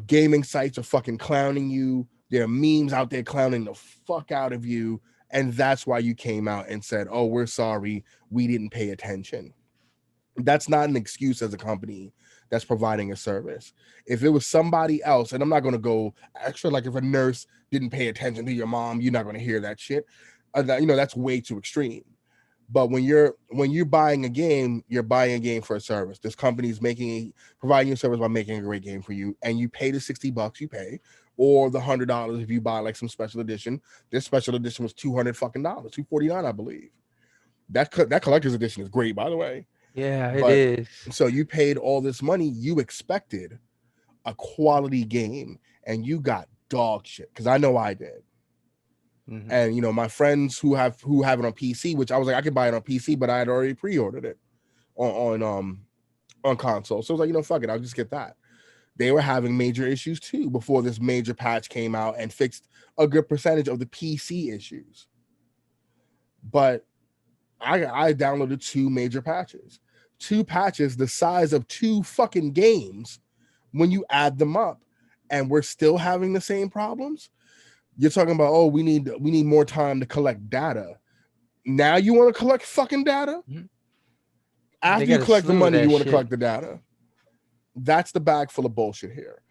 Gaming sites are fucking clowning you. There are memes out there clowning the fuck out of you. And that's why you came out and said, oh, we're sorry, we didn't pay attention. That's not an excuse as a company that's providing a service. If it was somebody else, and I'm not going to go extra, like if a nurse didn't pay attention to your mom, you're not going to hear that shit. That's way too extreme. But when you're buying a game, you're buying a game for a service. This company's providing you a service by making a great game for you, and you pay the $60 you pay, or the $100 if you buy like some special edition. This special edition was $200 fucking dollars, $249, I believe. That collector's edition is great, by the way. Yeah, it But is. so you paid all this money, you expected a quality game, and you got dog shit. Because I know I did. Mm-hmm. And my friends who have it on PC, which I was like, I could buy it on PC, but I had already pre-ordered it on console. So I was like, fuck it, I'll just get that. They were having major issues too before this major patch came out and fixed a good percentage of the PC issues. But I downloaded 2 major patches. 2 patches the size of 2 fucking games when you add them up, and we're still having the same problems. You're talking about, oh, we need more time to collect data. Now you want to collect fucking data? Mm-hmm. After you collect the money, you want to collect the data. That's the bag full of bullshit here.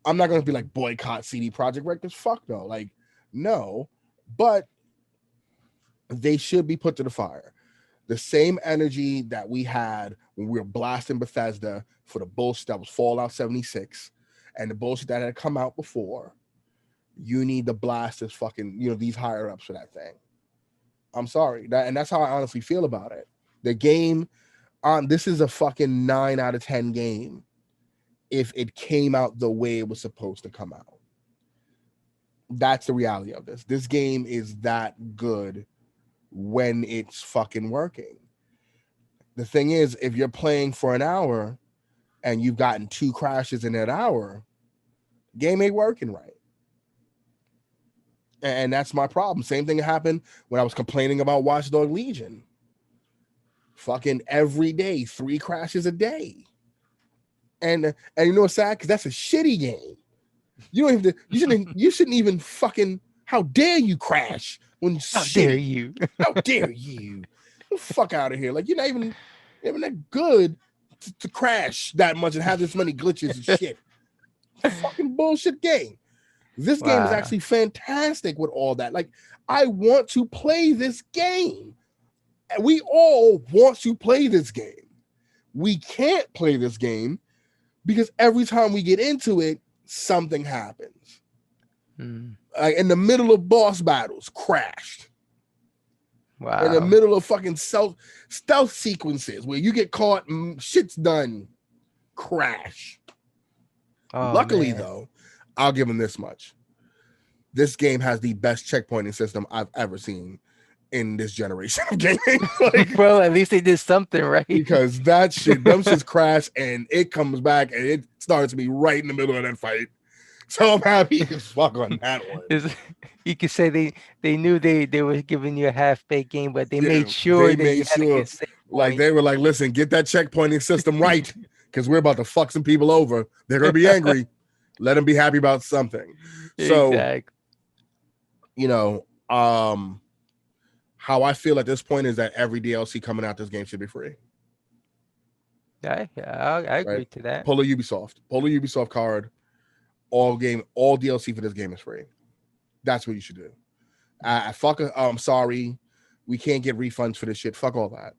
I'm not going to be like boycott CD Projekt Red because fuck no. Like, no. But they should be put to the fire. The same energy that we had when we were blasting Bethesda for the bullshit that was Fallout 76 and the bullshit that had come out before. You need to blast this fucking, these higher ups for that thing. I'm sorry. And that's how I honestly feel about it. The game this is a fucking 9 out of 10 game if it came out the way it was supposed to come out. That's the reality of this. This game is that good when it's fucking working. The thing is, if you're playing for an hour and you've gotten 2 crashes in that hour, game ain't working right. And that's my problem. Same thing happened when I was complaining about Watchdog Legion. Fucking every day, 3 crashes a day. And you know what's sad? Because that's a shitty game. You don't even you shouldn't even fucking, how dare you crash when How shitty. dare you? How dare you? Get the fuck out of here. Like you're not even that good to crash that much and have this many glitches and shit. Fucking bullshit game. This game is Wow. actually fantastic with all that. Like, I want to play this game. And we all want to play this game. We can't play this game because every time we get into it, something happens. Like in the middle of boss battles, crashed. Wow. In the middle of fucking stealth sequences where you get caught, shit's done, crash. Oh, Luckily, man. though, I'll give them this much. This game has the best checkpointing system I've ever seen in this generation of gaming. Like, Well, at least they did something right. because that shit, them shits crash and it comes back and it starts me right in the middle of that fight. So I'm happy as fuck on that one. You could say they knew they were giving you a half-baked game, but they made Yeah, sure they that you made had a sure, good save like point. they were like, listen, get that checkpointing system right because we're about to fuck some people over. They're gonna be angry. Let them be happy about something. So, Exactly. how I feel at this point is that every DLC coming out this game should be free. I Right? agree to that. Pull a Ubisoft card. All DLC for this game is free. That's what you should do. I'm sorry, we can't get refunds for this shit. Fuck all that.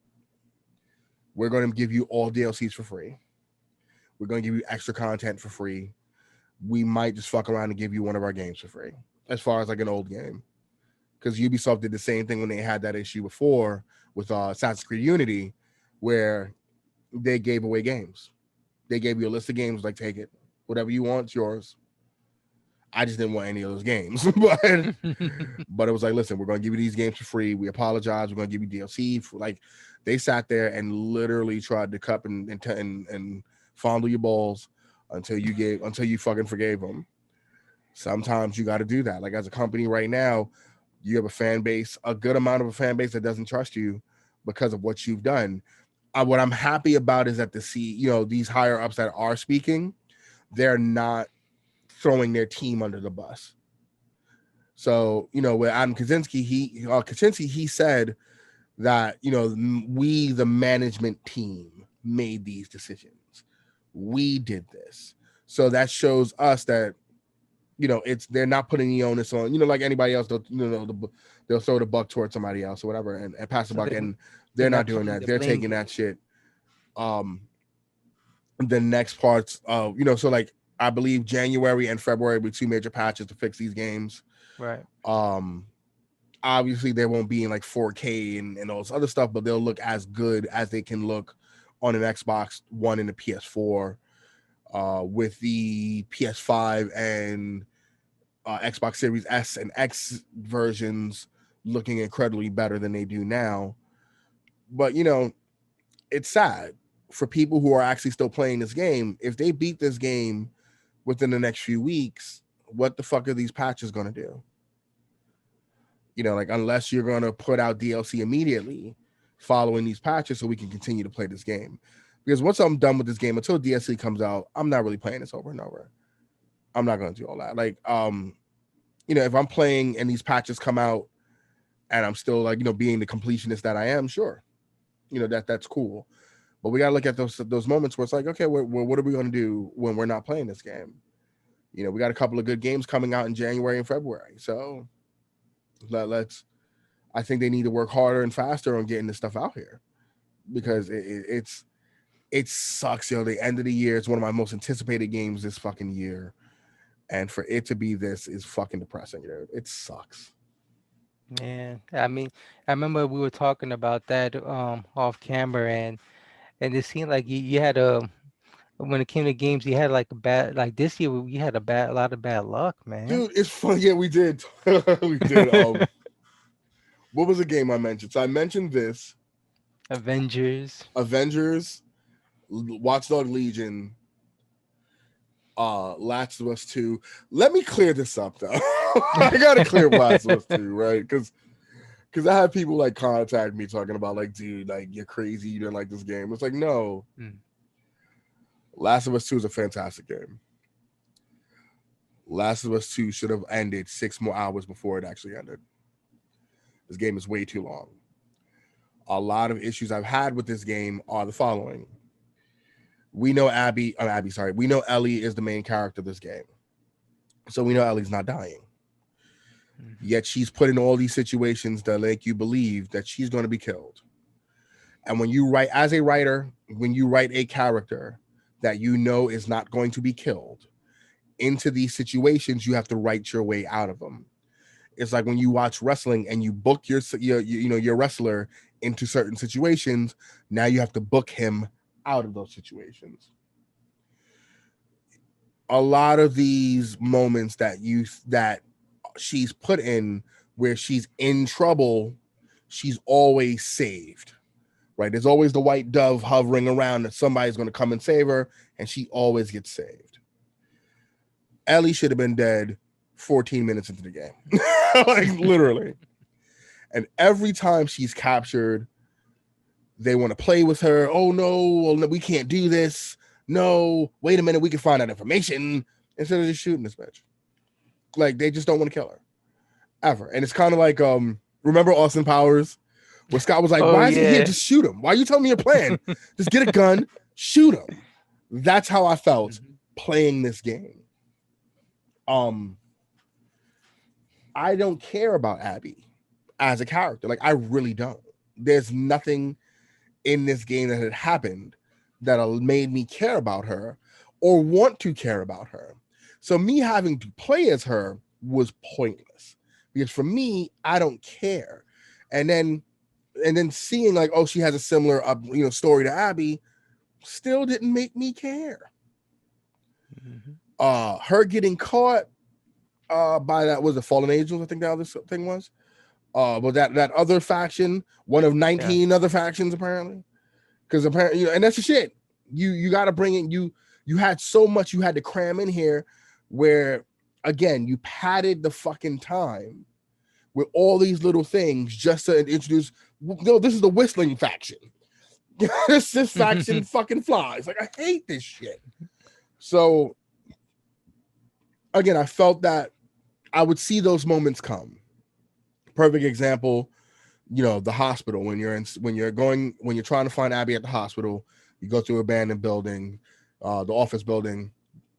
We're going to give you all DLCs for free. We're going to give you extra content for free. We might just fuck around and give you one of our games for free, as far as like an old game. Because Ubisoft did the same thing when they had that issue before with Assassin's Creed Unity, where they gave away games. They gave you a list of games, like, take it. Whatever you want, it's yours. I just didn't want any of those games. but it was like, listen, we're going to give you these games for free. We apologize. We're going to give you DLC. Like, they sat there and literally tried to cup and fondle your balls until you fucking forgave them. Sometimes you got to do that. Like, as a company right now, you have a fan base, a good amount of a fan base that doesn't trust you because of what you've done. What I'm happy about is that these higher ups that are speaking, they're not throwing their team under the bus. So, with Adam Kaczynski, he said that, we, the management team, made these decisions. We did this. So that shows us that, they're not putting the onus on, like anybody else, they'll throw the buck towards somebody else or whatever and pass the So buck. And they're they're not not doing playing that. the They're blame taking game. that shit. The next parts of, so like, I believe January and February will be 2 major patches to fix these games. Right. Obviously they won't be in like 4K and all this other stuff, but they'll look as good as they can look on an Xbox One and a PS4, with the PS5 and Xbox Series S and X versions looking incredibly better than they do now. But it's sad for people who are actually still playing this game. If they beat this game within the next few weeks, what the fuck are these patches going to do? Like, unless you're going to put out DLC immediately following these patches so we can continue to play this game. Because once I'm done with this game, until DLC comes out, I'm not really playing this over and over. I'm not going to do all that. Like, if I'm playing and these patches come out and I'm still like, being the completionist that I am, sure. That's cool. But we got to look at those moments where it's like, okay, what are we going to do when we're not playing this game? We got a couple of good games coming out in January and February. So I think they need to work harder and faster on getting this stuff out here, because it sucks. The end of the year, it's one of my most anticipated games this fucking year. And for it to be this is fucking depressing, dude. It sucks. Man, I mean, I remember we were talking about that off camera, and it seemed like you had a when it came to games, you had like a bad like this year you had a lot of bad luck, man. Dude, it's fun. Yeah, we did. We did. What was the game I mentioned? So I mentioned this, Avengers. Avengers, Watchdog Legion, Last of Us 2. Let me clear this up though. I gotta clear Last of Us 2, right? Because I have people like contact me talking about like, dude, like you're crazy, you didn't like this game. It's like, no. Mm. Last of Us 2 is a fantastic game. Last of Us 2 should have ended 6 more hours before it actually ended. This game is way too long. A lot of issues I've had with this game are the following. We know we know Ellie is the main character of this game. So we know Ellie's not dying. Yet she's put in all these situations that make you believe that she's going to be killed. And when you write, as a writer, when you write a character that you know is not going to be killed into these situations, you have to write your way out of them. It's like when you watch wrestling and you book your wrestler into certain situations. Now you have to book him out of those situations. A lot of these moments that she's put in where she's in trouble, she's always saved. Right? There's always the white dove hovering around that somebody's going to come and save her, and she always gets saved. Ellie should have been dead 14 minutes into the game. Like literally. And every time she's captured, they want to play with her. Oh no, we can't do this. No, wait a minute, we can find out information instead of just shooting this bitch. Like they just don't want to kill her. Ever. And it's kind of like remember Austin Powers? Where Scott was like, Oh why is he here? yeah. Just shoot him. Why are you telling me your plan? Just get a gun, shoot him. That's how I felt playing this game. I don't care about Abby as a character. Like, I really don't. There's nothing in this game that had happened that made me care about her or want to care about her. So me having to play as her was pointless because for me, I don't care. And then seeing like, oh, she has a similar story to Abby still didn't make me care. Her getting caught by that was the Fallen Angels, I think that other thing was. But that other faction, one of 19 other factions apparently. Because apparently, and that's the shit. You got to bring in you had so much you had to cram in here where again you padded the fucking time with all these little things just to introduce. No, this is the whistling faction. this faction fucking flies. Like I hate this shit. So again, I felt that I would see those moments come. Perfect example, the hospital when you're trying to find Abby at the hospital, you go through an abandoned building, the office building,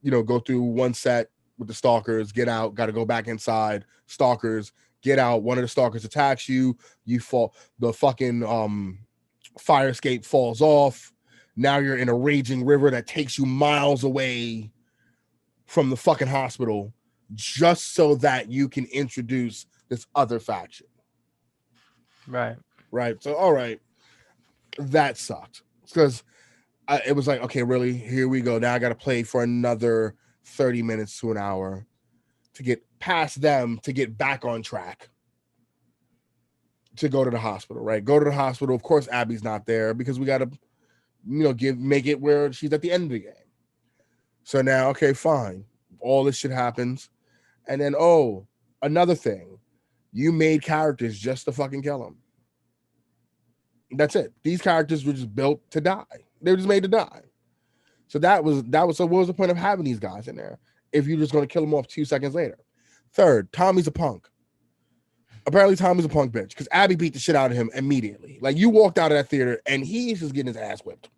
go through one set with the stalkers, get out, got to go back inside, stalkers, get out. One of the stalkers attacks you, you fall, the fucking fire escape falls off. Now you're in a raging river that takes you miles away from the fucking hospital just so that you can introduce this other faction. Right. So, all right. That sucked because it was like, okay, really? Here we go. Now I got to play for another 30 minutes to an hour to get past them, to get back on track, to go to the hospital, right? Go to the hospital. Of course, Abby's not there because we got to, make it where she's at the end of the game. So now, okay, fine. All this shit happens. And then, another thing. You made characters just to fucking kill them. That's it. These characters were just built to die. They were just made to die. So so what was the point of having these guys in there if you're just going to kill them off 2 seconds later? Third, Tommy's a punk. Apparently Tommy's a punk bitch because Abby beat the shit out of him immediately. Like you walked out of that theater and he's just getting his ass whipped.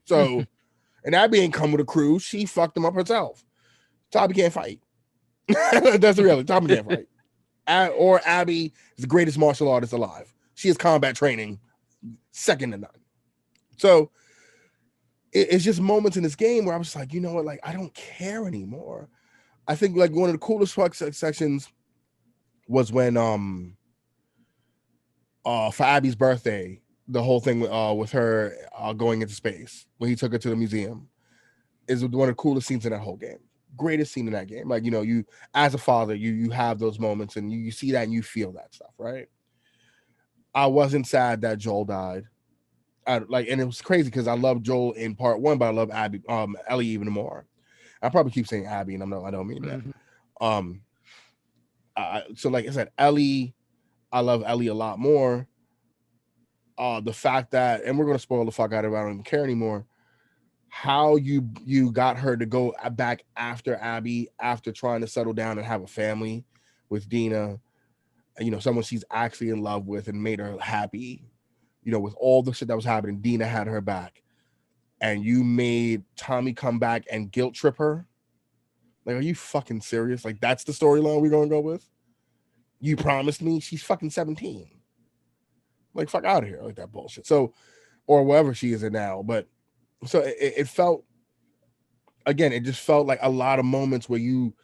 So, and Abby ain't come with a crew. She fucked him up herself. Tommy can't fight. That's the reality. Tommy can't fight. Or Abby is the greatest martial artist alive. She has combat training second to none. So it's just moments in this game where I was like, you know what? Like, I don't care anymore. I think like one of the coolest sections was when for Abby's birthday, the whole thing with her going into space when he took her to the museum is one of the coolest scenes in that whole game. Greatest scene in that game. Like, you know, you as a father, you have those moments and you see that and you feel that stuff, right? I wasn't sad that Joel died. Like, and it was crazy because I love Joel in part one, but I love Ellie even more. I probably keep saying Abby, and I don't mean that. Mhm. Um, so like I said, Ellie, I love Ellie a lot more. The fact that, and we're gonna spoil the fuck out of it, I don't even care anymore. How you got her to go back after Abby after trying to settle down and have a family with Dina, you know, someone she's actually in love with and made her happy. You know, with all the shit that was happening, Dina had her back, and you made Tommy come back and guilt trip her. Like, are you fucking serious? Like, that's the storyline we're gonna go with? You promised me she's fucking 17. Like, fuck out of here, like that bullshit. So, or wherever she is in now. But so it felt, again, it just felt like a lot of moments where you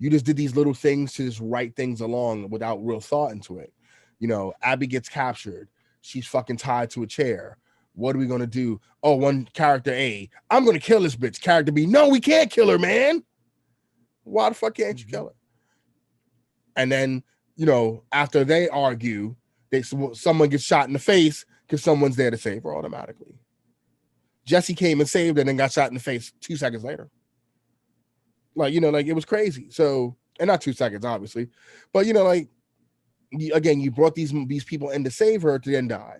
just did these little things to just write things along without real thought into it. You know, Abby gets captured. She's fucking tied to a chair. What are we gonna do? Oh, one character A, I'm gonna kill this bitch. Character B, no, we can't kill her, man. Why the fuck can't you Mhm. kill her? And then, you know, after they argue, someone gets shot in the face because someone's there to save her automatically. Jesse came and saved her and then got shot in the face 2 seconds later. Like, you know, like it was crazy. So, and not 2 seconds, obviously, but you know, like again, you brought these people in to save her to then die.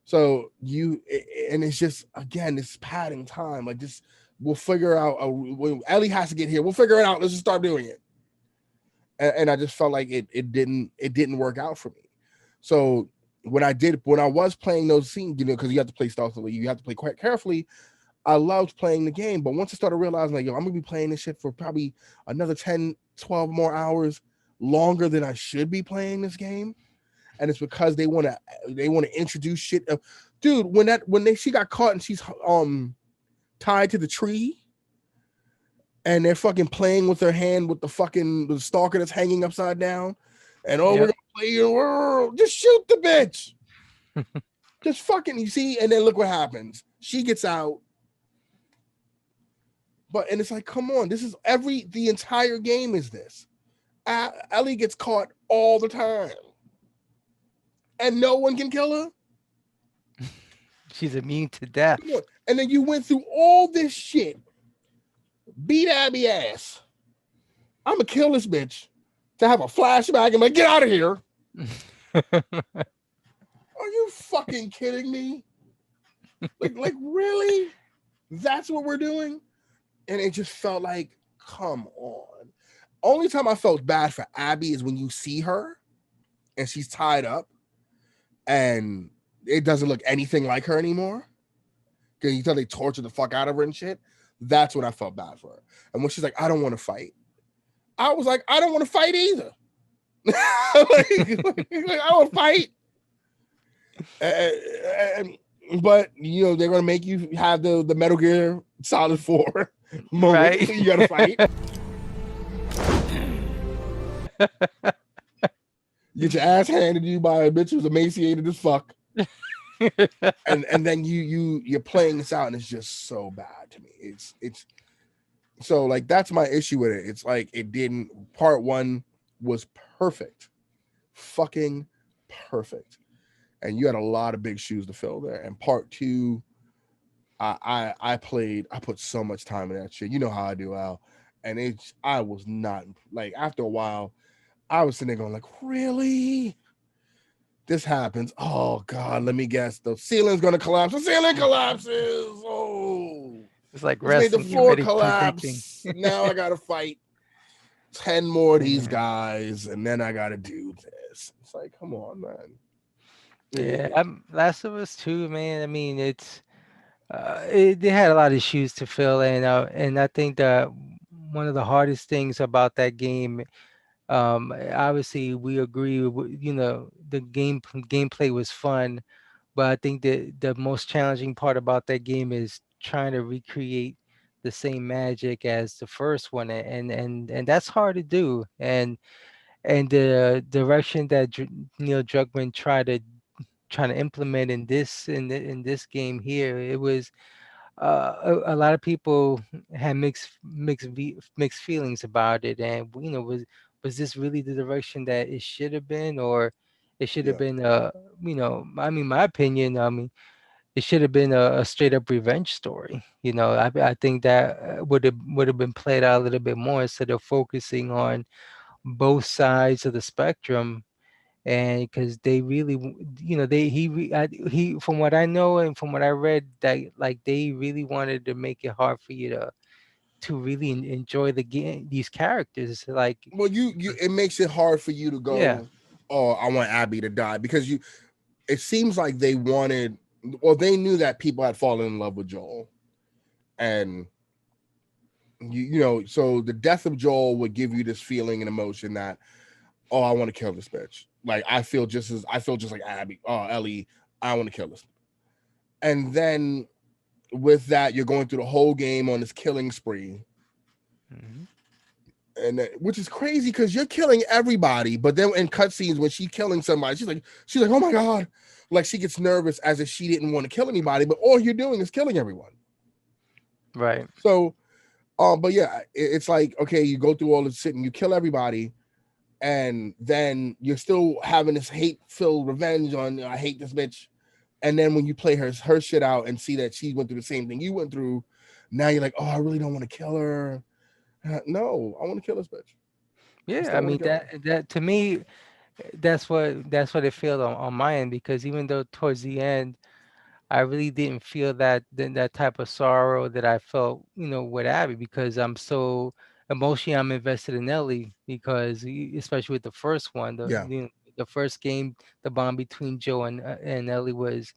So and it's just again, it's padding time. Like, just we'll figure out. When Ellie has to get here, we'll figure it out. Let's just start doing it. And I just felt like it didn't work out for me. So when I was playing those scenes, you know, because you have to play stealthily, you have to play quite carefully. I loved playing the game, but once I started realizing, like, yo, I'm gonna be playing this shit for probably another 10, 12 more hours longer than I should be playing this game. And it's because they want to introduce shit. Dude, she got caught and she's tied to the tree and they're fucking playing with her hand with the stalker that's hanging upside down. And oh, we're Yep. gonna play your world. Just shoot the bitch. Just fucking, you see, and then look what happens. She gets out. But and it's like, come on, this is the entire game is this. Ellie gets caught all the time, and no one can kill her. She's immune to Come on. death. And then you went through all this shit, beat Abby ass. I'm gonna kill this bitch to have a flashback and like, get out of here. Are you fucking kidding me? Like really? That's what we're doing? And it just felt like, come on. Only time I felt bad for Abby is when you see her and she's tied up and it doesn't look anything like her anymore. Because you tell they tortured the fuck out of her and shit. That's when I felt bad for her. And when she's like, I don't want to fight, I was like, I don't want to fight either. like, I don't fight. But you know they're gonna make you have the Metal Gear Solid 4 moment. Right. You gotta fight. You get your ass handed to you by a bitch who's emaciated as fuck. And then you're playing this out and it's just so bad to me. It's so like that's my issue with it. It's like it didn't part one was perfect. Fucking perfect. And you had a lot of big shoes to fill there. And part two, I put so much time in that shit. You know how I do, Al. And I was not like after a while, I was sitting there going like, really? This happens. Oh God, let me guess. The ceiling's gonna collapse. The ceiling collapses. Oh, It's like let's make the wrestling. You're floor already predicting. collapse. Now I gotta fight 10 more of these Yeah. guys, and then I gotta do this. It's like, come on, man. Yeah. Eh, Last of Us 2, man. I mean, they had a lot of shoes to fill, and I think that one of the hardest things about that game, obviously we agree, the gameplay was fun, but I think that the most challenging part about that game is trying to recreate the same magic as the first one, and that's hard to do. And the direction that Neil Druckmann trying to implement in in this game here, it was a lot of people had mixed feelings about it, and was this really the direction that it should have been, or it should have Yeah. been I mean, my opinion, I mean, it should have been a straight up revenge story. I think that would have been played out a little bit more instead of focusing on both sides of the spectrum. And because they really they he from what I know and from what I read, that like they really wanted to make it hard for you to really enjoy the game, these characters, like, Well, you it makes it hard for you to yeah. go, oh, I want Abby to die, because it seems like they wanted, or they knew that people had fallen in love with Joel, and so the death of Joel would give you this feeling and emotion that, oh, I want to kill this bitch. Like I feel just like Abby, oh, Ellie, I want to kill this. And then with that, you're going through the whole game on this killing spree, Hmm. and which is crazy because you're killing everybody. But then in cutscenes, when she's killing somebody, she's like, oh my god, like she gets nervous as if she didn't want to kill anybody, but all you're doing is killing everyone. Right. So, but yeah, it's like, okay, you go through all this shit and you kill everybody, and then you're still having this hate-filled revenge on, I hate this bitch. And then when you play her shit out and see that she went through the same thing you went through, now you're like, oh, I really don't want to kill her. No, I want to kill this bitch. I Yeah, still I want mean, to kill her. that to me, that's what it felt on my end, because even though towards the end I really didn't feel that type of sorrow that I felt, with Abby, because I'm so emotionally I'm invested in Ellie, because especially with the first one, Yeah. the first game, the bond between Joe and Ellie was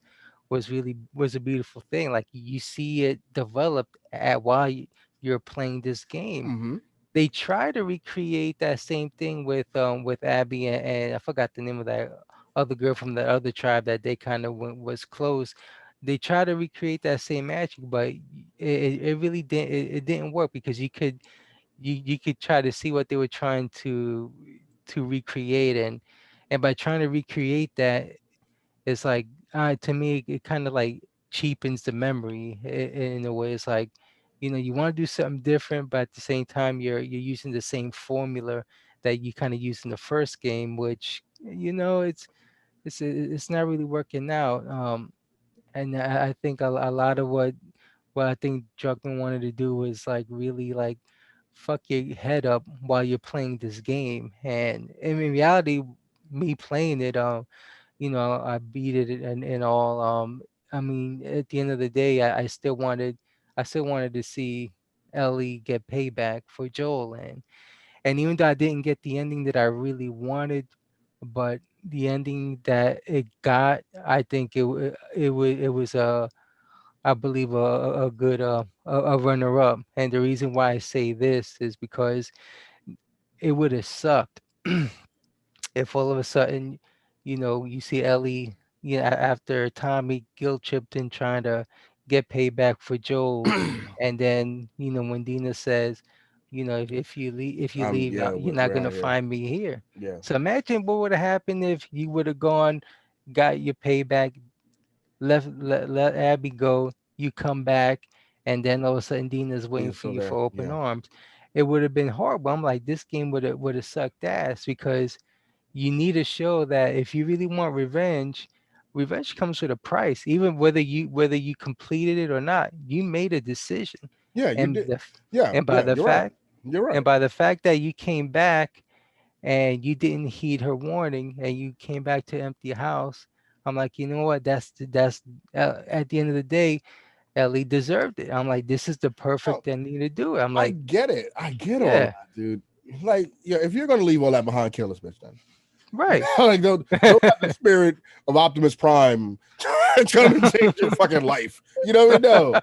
a beautiful thing. Like, you see it develop at while you're playing this game. Mm-hmm. They try to recreate that same thing with Abby and I forgot the name of that other girl from the other tribe that they kind of was close. They try to recreate that same magic, but it really didn't it didn't work, because you could try to see what they were trying to recreate, and by trying to recreate that, it's like, to me, it kind of like cheapens the memory in a way. It's like, you want to do something different, but at the same time, you're using the same formula that you kind of used in the first game, which, it's not really working out. And I think a lot of what I think Druckmann wanted to do was like really like fuck your head up while you're playing this game. And in reality, me playing it, I beat it and all. I mean, at the end of the day, I still wanted to see Ellie get payback for Joel, and even though I didn't get the ending that I really wanted, but the ending that it got, I think it was I believe a good a runner up. And the reason why I say this is because it would have sucked if all of a sudden, you see Ellie, after Tommy guilt tripped in trying to get payback for Joel, and then, when Dina says, if you leave, Yeah, you're not we're gonna out here. find me here. Yeah. So imagine what would have happened if you would have gone, got your payback, let Abby go, you come back, and then all of a sudden Dina's waiting He's for still you there. for open Yeah. arms. It would have been horrible. I'm like, this game would have sucked ass, because you need to show that if you really want revenge, revenge comes with a price. Even whether you completed it or not, you made a decision, Yeah, you and did. Yeah, and by yeah, the you're right. fact You're and right. by the fact that you came back and you didn't heed her warning and you came back to empty house, I'm like, you know what? That's at the end of the day, Ellie deserved it. I'm like, this is the Oh, perfect ending to do it. I'm I like, get it. I get all yeah, that, dude. Like, yeah, if you're gonna leave all that behind, kill this bitch then. right. Like, don't have the spirit of Optimus Prime trying to change your fucking life. You know what I mean? No,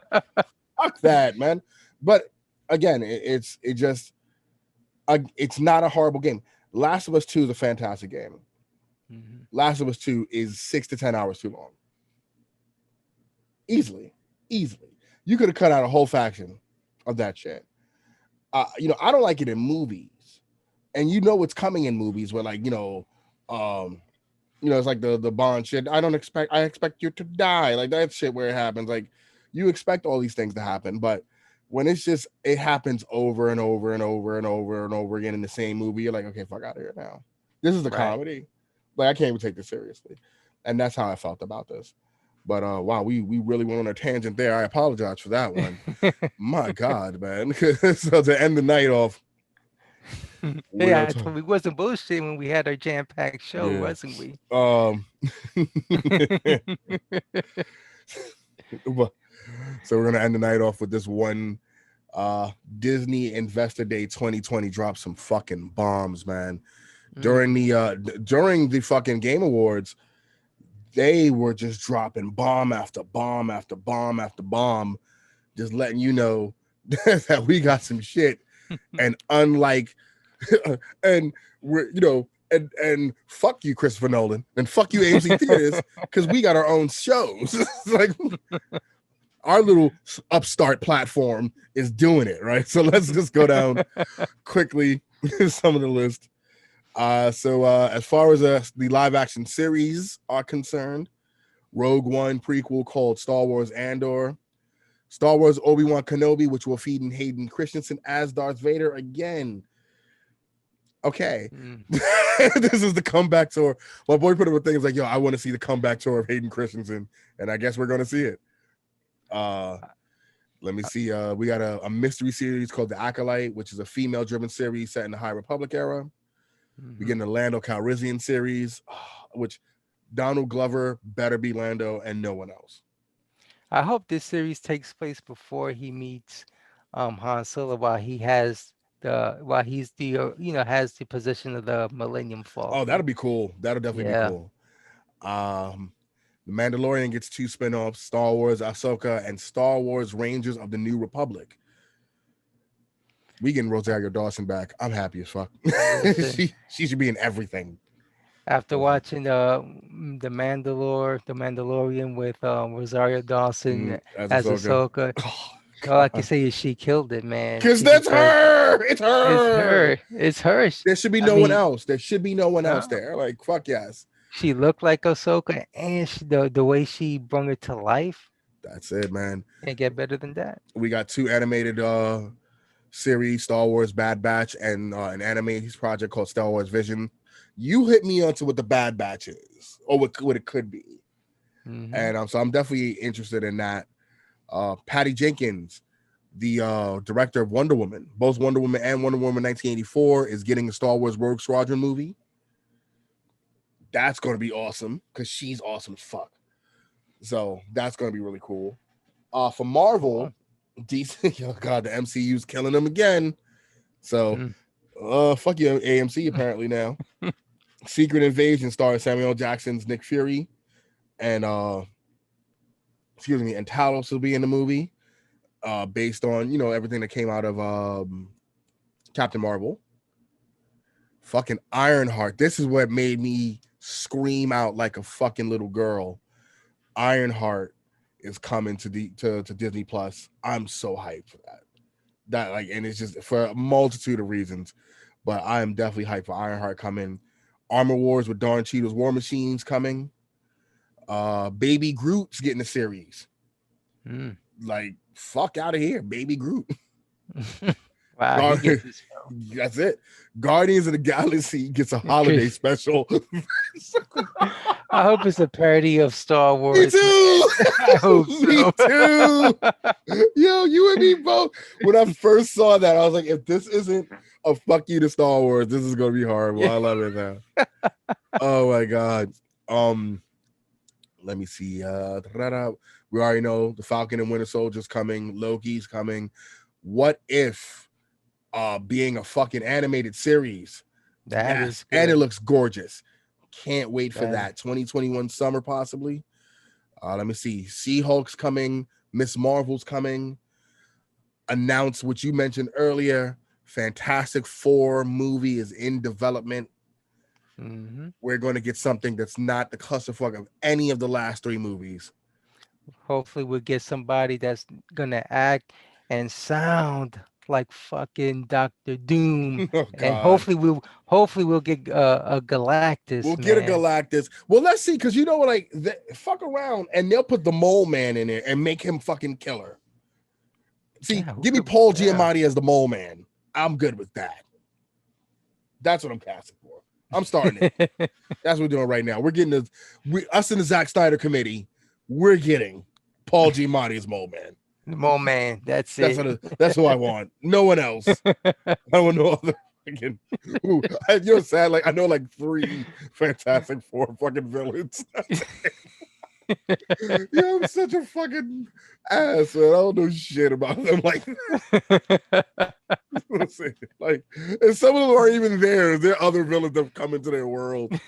fuck that, man. But again, it just it's not a horrible game. Last of Us 2 is a fantastic game. Mhm. Last of Us 2 is 6 to 10 hours too long. Easily. Easily. You could have cut out a whole faction of that shit. I don't like it in movies, and it's coming in movies where like um, it's like the Bond shit. I expect you to die, like that shit where it happens. Like you expect all these things to happen, but when it happens over and over and over and over and over again in the same movie, you're like, okay, fuck out of here now. This is the Right. comedy. Like I can't even take this seriously, and that's how I felt about this. But wow, we really went on a tangent there. I apologize for that one. My God, man. So to end the night off, we Yeah, are I told talking. we wasn't bullshit when we had our jam-packed show, Yeah. wasn't we? Um. but- so we're gonna end the night off with this one. Disney Investor Day 2020 dropped some fucking bombs, man. Mm. During the fucking Game Awards, they were just dropping bomb after bomb after bomb after bomb, just letting you know that we got some shit. And unlike, and we're and fuck you, Christopher Nolan, and fuck you, AMC Theaters, because we got our own shows. Like our little upstart platform is doing it right. So let's just go down quickly some of the list. As far as the live action series are concerned, Rogue One prequel called Star Wars Andor, Star Wars Obi-Wan Kenobi, which will feed in Hayden Christensen as Darth Vader again. Okay. Mm. This is the comeback tour. My boy put up a thing, it's like, yo, I want to see the comeback tour of Hayden Christensen, and I guess we're gonna see it. Let me see. We got a mystery series called The Acolyte, which is a female-driven series set in the High Republic era. We Mhm. get an Lando Calrissian series, which Donald Glover better be Lando and no one else. I hope this series takes place before he meets Han Solo while he's the has the position of the Millennium Oh, that'll Falcon. be cool. That'll definitely be Yeah. cool. Um, The Mandalorian gets two spinoffs: Star Wars Ahsoka and Star Wars Rangers of the New Republic. We getting Rosario Dawson back. I'm happy as fuck. Listen, she should be in everything. after watching the Mandalorian with Rosario Dawson As as Ahsoka. Ahsoka, Oh all I can God. say is she killed it, man. Cause She that's deserved it. her. It's It's her. her. It's her. There should be I no one mean, else. There should be no one else no. there. Like fuck yes. She looked like Ahsoka, and the way she brought it to life, That's it, man. can't get better than that. We got two animated series, Star Wars Bad Batch, and an animated project called Star Wars Vision. You hit me onto what the Bad Batch is, or what it could be, Hmm. and so I'm definitely interested in that. Patty Jenkins, the director of Wonder Woman, both Wonder Woman and Wonder Woman 1984, is getting a Star Wars Rogue Squadron movie. That's going to be awesome because she's awesome as fuck. So that's going to be really cool. For Marvel, Cool. DC, oh god, the MCU's killing them again. So, Mm. fuck you, AMC. Apparently now, Secret Invasion stars Samuel Jackson's Nick Fury, and and Talos will be in the movie. Based on everything that came out of Captain Marvel. Fucking Ironheart. This is what made me scream out like a fucking little girl. Ironheart is coming to Disney Plus. I'm so hyped for that. And it's just for a multitude of reasons, but I am definitely hyped for Ironheart coming. Armor Wars with Don Cheadle's War Machines coming. Baby Groot's getting a series. Mm. Like fuck out of here, Baby Groot. Wow, he gets his show. That's it. Guardians of the Galaxy gets a holiday special. I hope it's a parody of Star Me Wars, man. too. I hope Me so. too. Yo, you and me both. When I first saw that, I was like, if this isn't a fuck you to Star Wars, this is gonna be horrible. Yeah. I love it now. Oh my god. Um, let me see. We already know the Falcon and Winter Soldier's coming, Loki's coming. What if being a fucking animated series? That Yes, is and it good. looks gorgeous. Can't wait for That that. 2021 summer, possibly. Let me see. She-Hulk's coming. Miss Marvel's coming. Announce what you mentioned earlier. Fantastic Four movie is in development. hmm We're going to get something that's not the clusterfuck of any of the last three movies. Hopefully we'll get somebody that's gonna act and sound like fucking Doctor Doom. Oh And God. hopefully we'll get a Galactus, We'll get a man. Galactus. Well, let's see, because you know what, like, fuck around and they'll put the Mole Man in there and make him fucking killer. See, Yeah, give me could, Paul yeah. Giamatti as the Mole Man. I'm good with that. That's what I'm casting for. I'm starting it. That's what we're doing right now. We're getting us in the Zack Snyder committee. We're getting Paul Giamatti as Mole Man. Mo man, that's That's it. what. That's who I want. No one else. I don't want no other. Fucking, you know, sad. Like I know like 3 Fantastic Four fucking villains. Yeah, I'm such a fucking ass, man. I don't know shit about them. Like, like, and some of them aren't even there. There are other villains that have come into their world.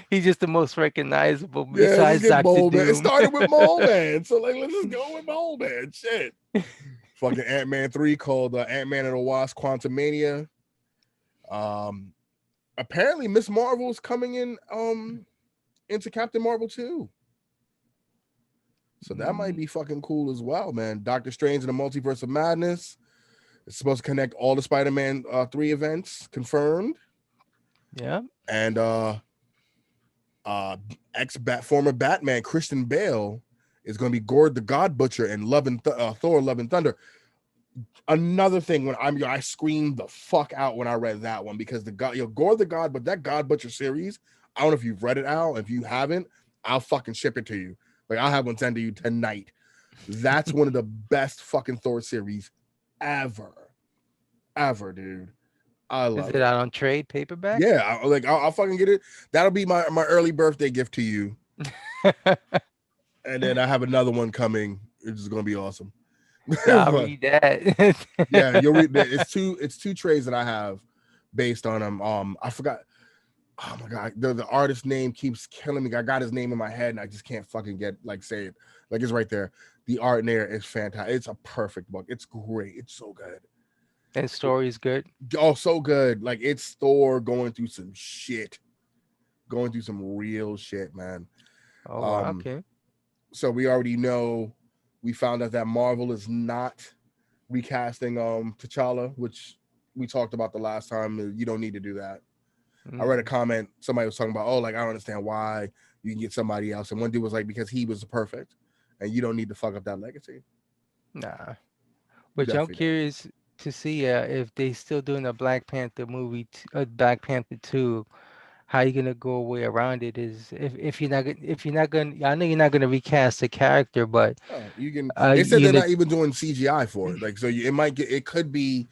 He's just the most recognizable Yeah, let's besides get Doctor Mole Man. It Doom. started with Mole Man, so like, let's just go with Mole Man. Shit. Fucking Ant-Man 3 called Ant-Man and the Wasp: Quantumania. Um, apparently Miss Marvel's coming in into Captain Marvel too. So that might be fucking cool as well, man. Doctor Strange and the Multiverse of Madness. It's supposed to connect all the Spider-Man 3 events, confirmed. Yeah. And former Batman Christian Bale is going to be Gord the God Butcher in Thor: Love and Thunder. Another thing, I screamed the fuck out when I read that one, because Gord the God, but that God Butcher series, I don't know if you've read it, Al. If you haven't, I'll fucking ship it to you. Like, I'll have one sent to you tonight. That's one of the best fucking Thor series ever, dude. I Is love it it. out on trade paperback? Yeah, I'll fucking get it. That'll be my early birthday gift to you. And then I have another one coming. It's gonna be awesome. I'll But read that. yeah, you'll read that. It's two trays that I have based on them. I forgot. Oh my god, the artist name keeps killing me. I got his name in my head and I just can't fucking say it. Like, it's right there. The art in there is fantastic. It's a perfect book. It's great. It's so good. And story's good. Oh, so good. Like, it's Thor going through some shit, going through some real shit, man. Oh wow, Um, okay. so we already know. We found out that Marvel is not recasting T'Challa, which we talked about the last time. You don't need to do that. I read a Mm, comment. Somebody was talking about, oh, like, I don't understand why you can get somebody else. And one dude was like, because he was perfect, and you don't need to fuck up that legacy. nah. You Which I'm definitely don't. curious to see if they still doing a Black Panther movie, Black Panther 2. How you gonna go away around it is if you're not if you're not gonna, I know you're not gonna recast the character, but Oh, you can. They said you they're know, not even doing CGI for it. Like, so it might get. It could be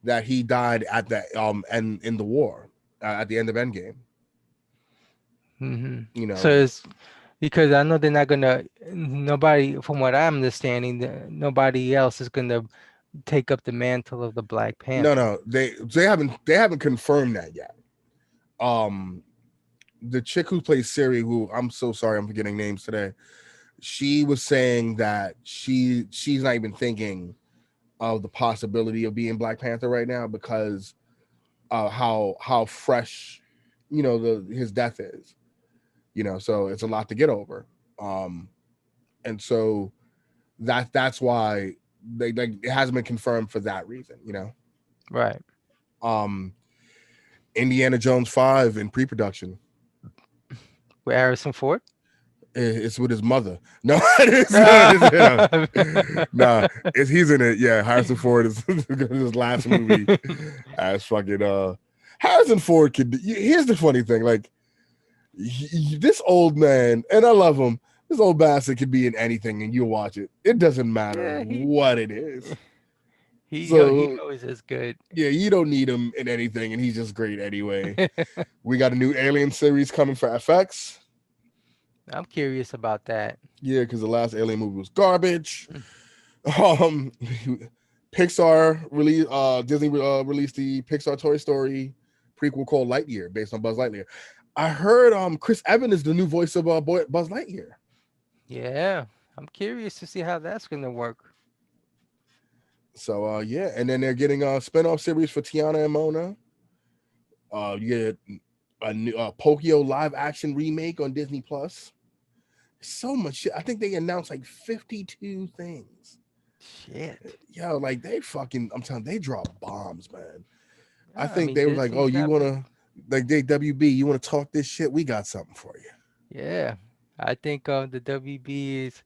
that he died at that and in the war at the end of Endgame. hmm You so know, it's because I know they're not gonna, nobody, from what I'm understanding, nobody else is gonna take up the mantle of the Black no, Panther. no, they haven't confirmed that yet. Um, the chick who plays Siri, who I'm so sorry, I'm forgetting names today. She was saying that she's not even thinking of the possibility of being Black Panther right now, because how fresh, his death is. So it's a lot to get over. Um, and so that's why they, like, it hasn't been confirmed for that reason. Right. Um, Indiana Jones 5 in pre-production. With Harrison Ford. It's with his mother. No, nah, he's in it. Yeah, Harrison Ford is his last movie as fucking Harrison Ford could. Here's the funny thing, like, this old man, and I love him. This old bastard could be in anything, and you'll watch it. It doesn't matter Yeah, what it is. he So always is good. yeah, you don't need him in anything, and he's just great anyway. We got a new Alien series coming for FX. I'm curious about that. Yeah, because the last Alien movie was garbage. Um, Pixar Disney released the Pixar Toy Story prequel called Lightyear, based on Buzz Lightyear. I heard Chris Evans is the new voice of Buzz Lightyear. Yeah, I'm curious to see how that's gonna work. So yeah, and then they're getting a spin-off series for Tiana and Mona. You get a new Pokio live action remake on Disney Plus. So much shit. I think they announced like 52 things. Shit. Yo, like they fucking, I'm telling you, they drop bombs, man. I I think mean, they was like, oh, Disney's you not big. wanna, like, they WB, you wanna talk this shit? We got something for you. Yeah. I think the WB is.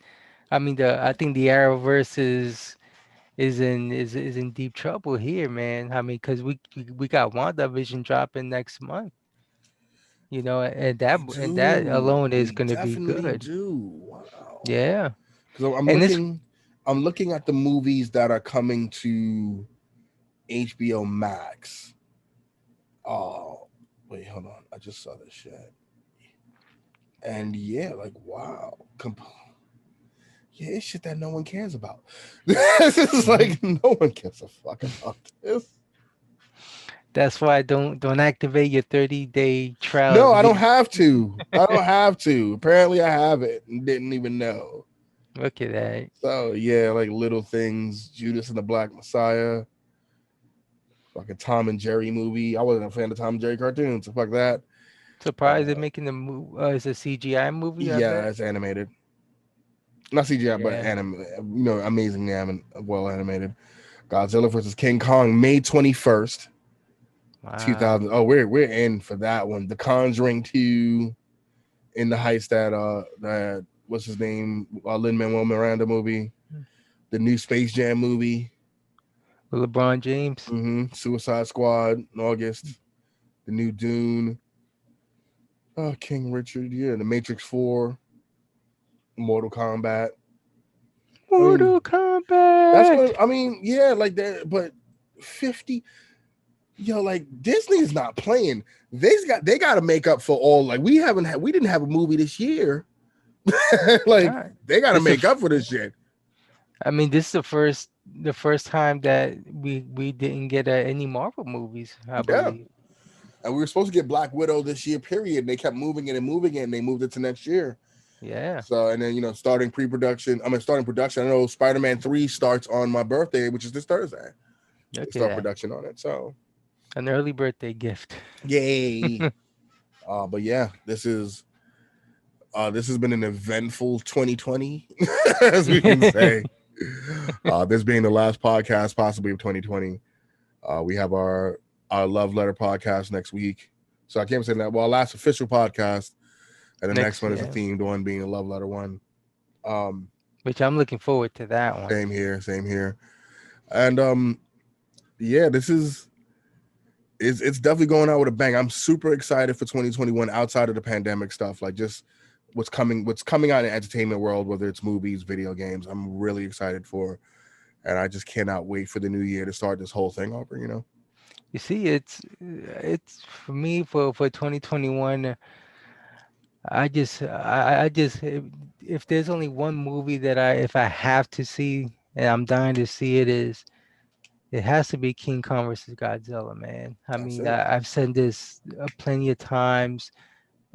I mean, I think the Arrowverse is in deep trouble here, man. I mean, because we got WandaVision dropping next month, We and that do. alone is We gonna be definitely good. do. Wow. Yeah. Because And this I'm looking at the movies that are coming to HBO Max. Oh, wait, hold on. I just saw this shit. And yeah, like wow. Yeah, it's shit that no one cares about. This is Mhm. like no one gives a fuck about this. That's why don't activate your 30-day trial No, I don't video. have to. I don't have to. Apparently, I have it and didn't even know. Look at that. So yeah, like little things, Judas and the Black Messiah, like a Tom and Jerry movie. I wasn't a fan of Tom and Jerry cartoons, so fuck that. Surprised they're Uh, making it's a CGI movie, I yeah, bet. it's animated, not CGI, but Yeah. amazingly well animated. Godzilla versus King Kong, May 21st, 2000. Wow. Oh, we're in for that one. The Conjuring 2 in the heist that what's his name? Lin Manuel Miranda movie, the new Space Jam movie, LeBron James. Suicide Squad in August, the new Dune, King Richard, yeah, the Matrix 4, Mortal Kombat. I mean, Mortal that's Kombat. gonna. I mean, yeah, like that. But 50, like Disney is not playing. They got to make up for all. Like we didn't have a movie this year. Like Alright. they got to This the make f- up for this shit. I mean, this is the first time that we didn't get any Marvel movies, I Yeah, believe. and we were supposed to get Black Widow this year. Period. And they kept moving it and moving it, and they moved it to next year. Yeah. So and then starting pre-production. I mean, starting production. I know Spider-Man 3 starts on my birthday, which is this Thursday. They Look at start that. production on it. So An early birthday gift. yay. But yeah, this has been an eventful 2020, as we can say. This being the last podcast, possibly of 2020. We have our love letter podcast next week. So I can't say that. Well, our last official podcast, and the next Next, one is a yeah. themed one, being a love letter one. Um, Which I'm looking forward to that one. Same here, same here. And yeah, this is it's definitely going out with a bang. I'm super excited for 2021 outside of the pandemic stuff, like just what's coming out in the entertainment world, whether it's movies, video games. I'm really excited for, and I just cannot wait for the new year to start this whole thing over. You see, it's for me for 2021. I just if there's only one movie that if I have to see and I'm dying to see it has to be King Kong versus Godzilla, man. I That's mean, it. I've said this plenty of times.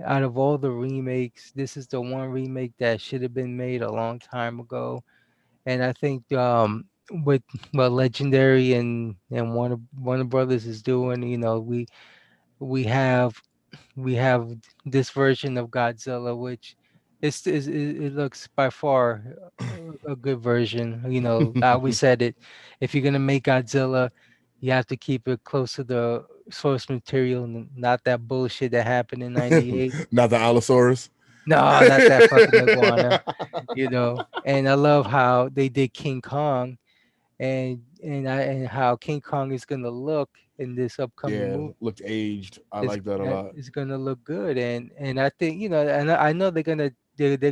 Out of all the remakes, this is the one remake that should have been made a long time ago. And I think with what Legendary and Warner Brothers is doing, we have we have this version of Godzilla, which it looks by far a good version. I always said it. If you're gonna make Godzilla, you have to keep it close to the source material and not that bullshit that happened in '98. Not the Allosaurus. No, not that fucking iguana. And I love how they did King Kong and how King Kong is gonna look in this upcoming Yeah, movie looked aged. I is like that a lot. is gonna look good, and I think and I know they're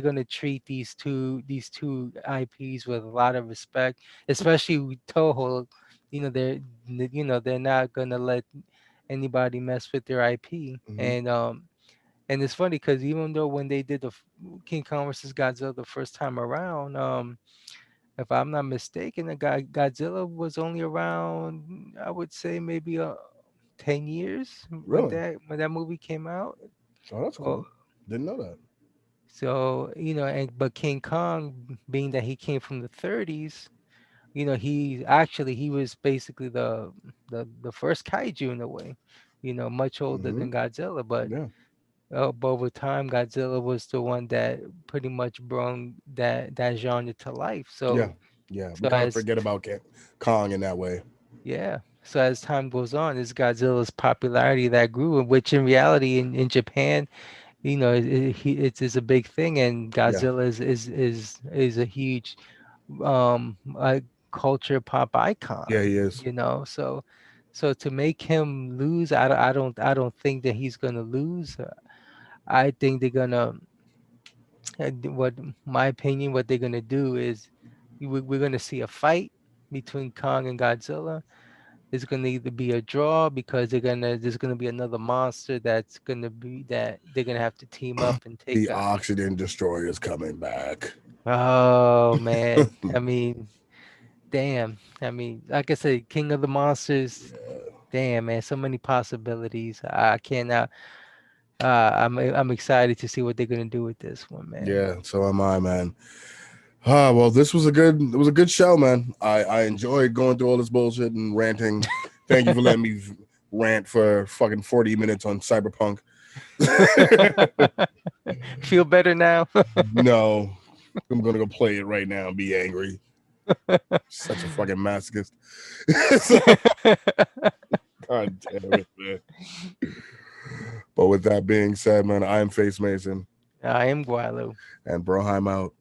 gonna treat these two IPs with a lot of respect, especially with Toho. They're not gonna let anybody mess with their IP, Hmm. and it's funny because even though when they did King Kong versus Godzilla the first time around, if I'm not mistaken, the guy Godzilla was only around, I would say maybe 10 years when Really? that movie came out. Oh, that's Oh, cool. Didn't know that. so and but King Kong, being that he came from the 30s, he was basically the first kaiju in a way, much older Hmm. than Godzilla, but Yeah. over time, Godzilla was the one that pretty much brought that genre to life. Yeah. Yeah, we So kind of as forget about Kong in that way. yeah, so as time goes on, it's Godzilla's popularity that grew, which in reality in Japan, it's a big thing, and Yeah, Godzilla is a huge culture pop yeah, icon, he is. so to make him lose, I don't think that he's gonna lose. I think they're gonna what my opinion, what they're gonna do is we're gonna see a fight between Kong and Godzilla. It's gonna either be a draw because there's gonna be another monster that they're gonna have to team up and take The out. Oxygen Destroyer is coming back. Oh man, I mean, damn. I mean, like I said, King of the Monsters. Damn, man, so many possibilities. I cannot. I'm excited to see what they're gonna do with this one, man. Yeah, so am I, man. Well, it was a good show, man. I enjoyed going through all this bullshit and ranting. Thank you for letting me rant for fucking 40 minutes on Cyberpunk. Feel better now? No, I'm gonna go play it right now and be angry. Such a fucking masochist. So, God damn it, man. But with that being said, man, I am Face Mason I am Gualo. and Broheim out.